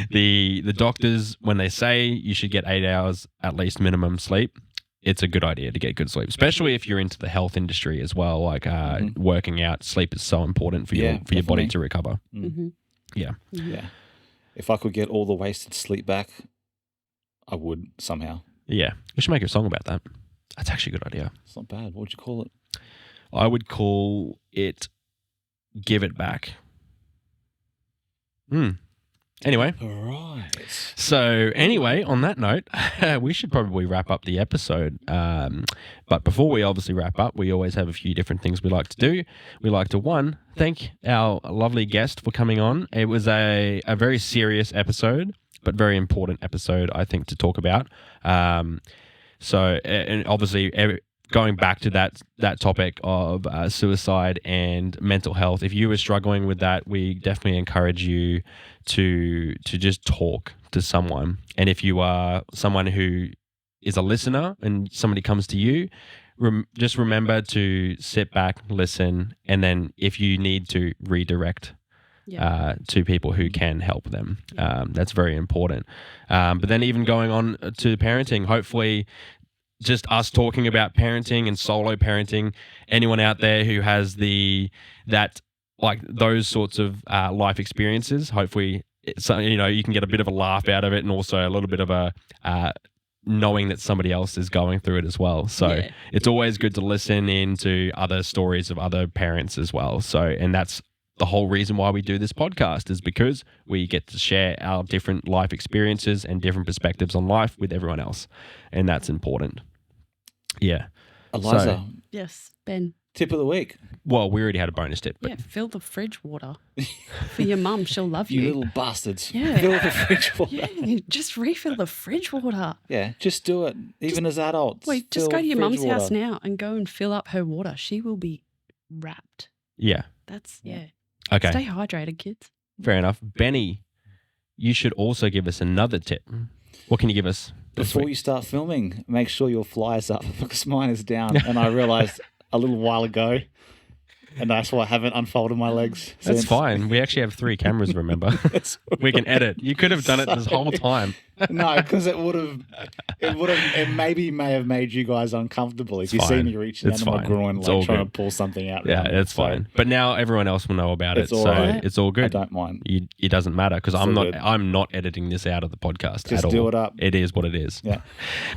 The doctors, when they say you should get 8 hours at least minimum sleep, it's a good idea to get good sleep, especially if you're into the health industry as well. Like working out, sleep is so important for your body to recover. Mm-hmm. Yeah. Yeah. If I could get all the wasted sleep back, I would somehow. Yeah. We should make a song about that. That's actually a good idea. It's not bad. What would you call it? I would call it Give It Back. Anyway. All right. So anyway, on that note, we should probably wrap up the episode. But before we obviously wrap up, we always have a few different things we like to do. We like to, thank our lovely guest for coming on. It was a very serious episode. but very important episode, I think, to talk about. So, and obviously, going back to that topic of suicide and mental health, if you were struggling with that, we definitely encourage you to just talk to someone. And if you are someone who is a listener and somebody comes to you, just remember to sit back, listen, and then if you need to, redirect to people who can help them. That's very important. But then even going on to parenting, hopefully just us talking about parenting and solo parenting, anyone out there who has those sorts of life experiences, hopefully you can get a bit of a laugh out of it, and also a little bit of a knowing that somebody else is going through it as well. So it's always good to listen into other stories of other parents as well. So, and that's the whole reason why we do this podcast, is because we get to share our different life experiences and different perspectives on life with everyone else. And that's important. Yeah. Eliza. Yes, Ben. Tip of the week. Well, we already had a bonus tip. But Fill the fridge water for your mum. She'll love you. You little bastards. Yeah. Fill the fridge water. Yeah, just refill the fridge water. Yeah, just do it. Even as adults. Wait, just fill go to your fridge mum's house water. now and go and fill up her water. She will be wrapped. Yeah. That's, Okay. Stay hydrated, kids. Fair enough. Benny, you should also give us another tip. What can you give us this Before week? you start filming, make sure your fly is up, because mine is down. And I realised a little while ago, and that's why I haven't unfolded my legs That's since. fine. We actually have 3 cameras, remember? We can edit. You could have done it this whole time. No, because it may have made you guys uncomfortable if you see me reaching It's out of my fine. groin, It's like all trying good. to pull something out. Yeah, around it's it. So fine. But now everyone else will know about It's it, all so right. it's all good. I don't mind. It doesn't matter, because It's I'm all not. good. I'm not editing this out of the podcast Just at all. do it up. It is what it is. Yeah.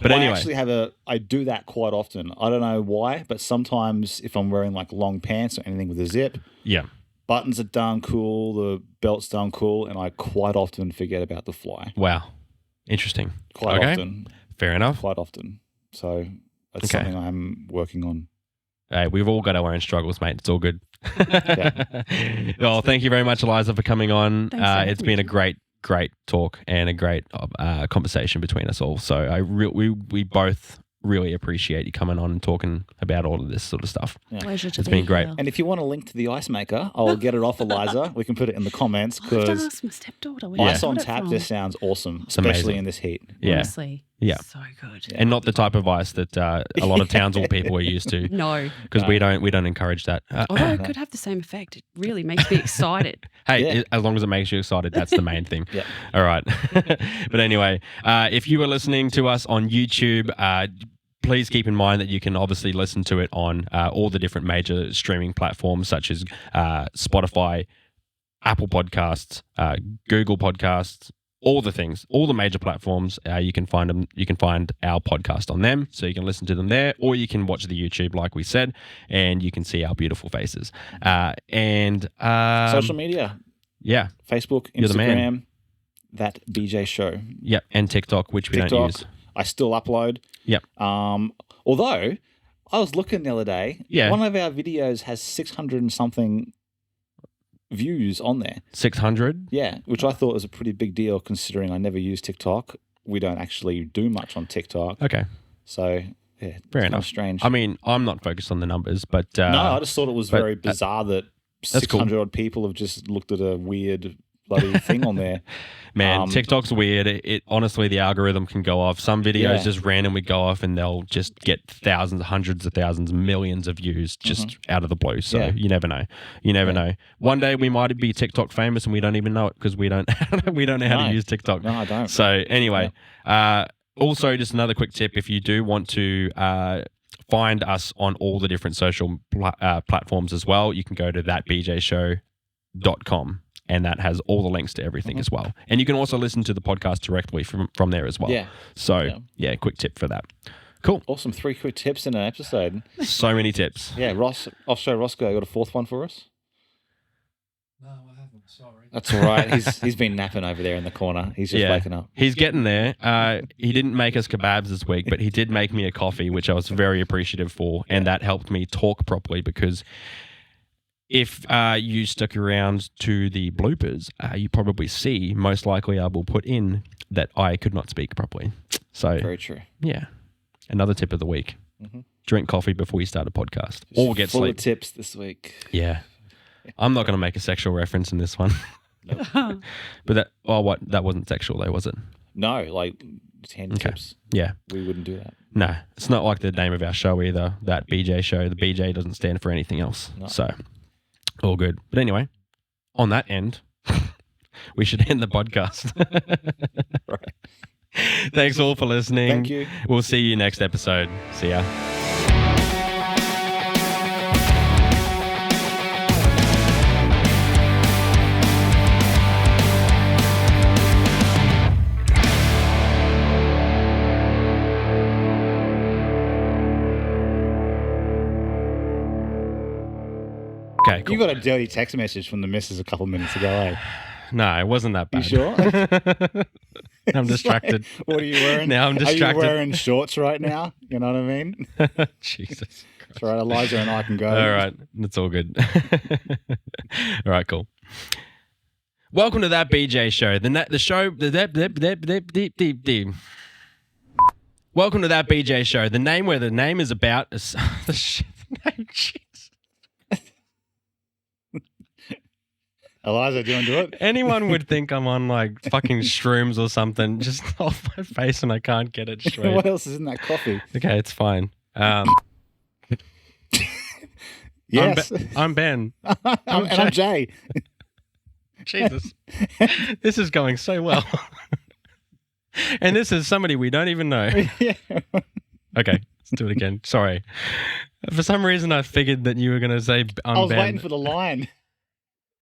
But Well, anyway, I actually I do that quite often. I don't know why, but sometimes if I'm wearing like long pants or anything with a zip, yeah. buttons are done cool, the belt's done cool, and I quite often forget about the fly. Wow. Interesting. Quite Okay. often. Fair enough. Quite often. So that's Okay. something I'm working on. Hey, we've all got our own struggles, mate. It's all good. Well, thank you very much, Eliza, for coming on. Thanks for having It's been me. a great talk and a great conversation between us all. So we both really appreciate you coming on and talking about all of this sort of stuff. Pleasure to It's be been great. here. And if you want a link to the ice maker, I'll get it off Eliza. We can put it in the comments, I have to because ask my stepdaughter. Where ice she on got it tap from. just sounds awesome, It's especially amazing. in this heat. Yeah. Honestly. Yeah. So good. And not the type of ice that a lot of Townsville people are used to, No. because we don't encourage that. Although it could have the same effect. It really makes me excited. Hey, Yeah. as long as it makes you excited, that's the main thing. Yeah. All right. But anyway, if you are listening to us on YouTube, please keep in mind that you can obviously listen to it on all the different major streaming platforms, such as Spotify, Apple Podcasts, Google Podcasts, all the things, all the major platforms. You can find them. You can find our podcast on them, so you can listen to them there, or you can watch the YouTube, like we said, and you can see our beautiful faces. And Social media, yeah, Facebook, You're the man. Instagram, that BJ show. yeah, and TikTok, which we don't TikTok, use. I still upload. Yep. Although I was looking the other day, Yeah. one of our videos has 600 and something views on there. 600. Yeah, which I thought was a pretty big deal considering I never use TikTok. We don't actually do much on TikTok. Okay, So, yeah, fair it's kind enough. of strange. I mean, I'm not focused on the numbers, but no, I just thought it was but, very bizarre that that's cool. 600 odd people have just looked at a weird bloody thing on there. man, TikTok's weird. It honestly, the algorithm can go off. Some videos Yeah. just randomly go off, and they'll just get thousands, hundreds of thousands, millions of views just out of the blue. So Yeah. you never know. You never know. One day we might be TikTok famous, and we don't even know it because we don't we don't know how to No. use TikTok. No, I don't. So anyway, also just another quick tip: if you do want to find us on all the different social platforms as well, you can go to thatbjshow.com, and that has all the links to everything as well. And you can also listen to the podcast directly from there as well. Yeah. So yeah, quick tip for that. Cool. Awesome. 3 quick tips in an episode. So many tips. Yeah, Ross, Offshore Roscoe, got a 4th one for us? No, I haven't. Sorry. That's all right. He's been napping over there in the corner. He's just waking up. He's getting there. He didn't make us kebabs this week, but he did make me a coffee, which I was very appreciative for, and that helped me talk properly because if you stuck around to the bloopers, you probably see, most likely I will put in that I could not speak properly. So, Very true. yeah. Another tip of the week. Mm-hmm. Drink coffee before you start a podcast. Or get full sleep. of tips this week. Yeah. I'm not going to make a sexual reference in this one. Nope. But that wasn't sexual though, was it? No, like 10 tips. Yeah. We wouldn't do that. No, it's not like the name of our show either, that BJ show. The BJ doesn't stand for anything else. No. So, all good. But anyway, on that end, we should end the podcast. Right. Thanks all for listening. Thank you. We'll see you next episode. See ya. Okay, cool. You got a dirty text message from the missus a couple minutes ago, eh? No, it wasn't that bad. You sure? I'm distracted. What are you wearing? Now I'm distracted. Are you wearing shorts right now? You know what I mean? Jesus. That's right. Eliza and I can go. All right. That's all good. All right, cool. Welcome to That BJ Show. The show. Welcome to That BJ Show. The name where the name is about is the shit name. Jeez. Eliza, do you want to do it? Anyone would think I'm on like fucking shrooms or something, just off my face, and I can't get it straight. What else is in that coffee? Okay, it's fine. Yes. I'm Ben. I'm Jay. Jesus. This is going so well. And this is somebody we don't even know. Yeah. Okay, let's do it again. Sorry. For some reason, I figured that you were going to say I'm I was Ben. waiting for the line.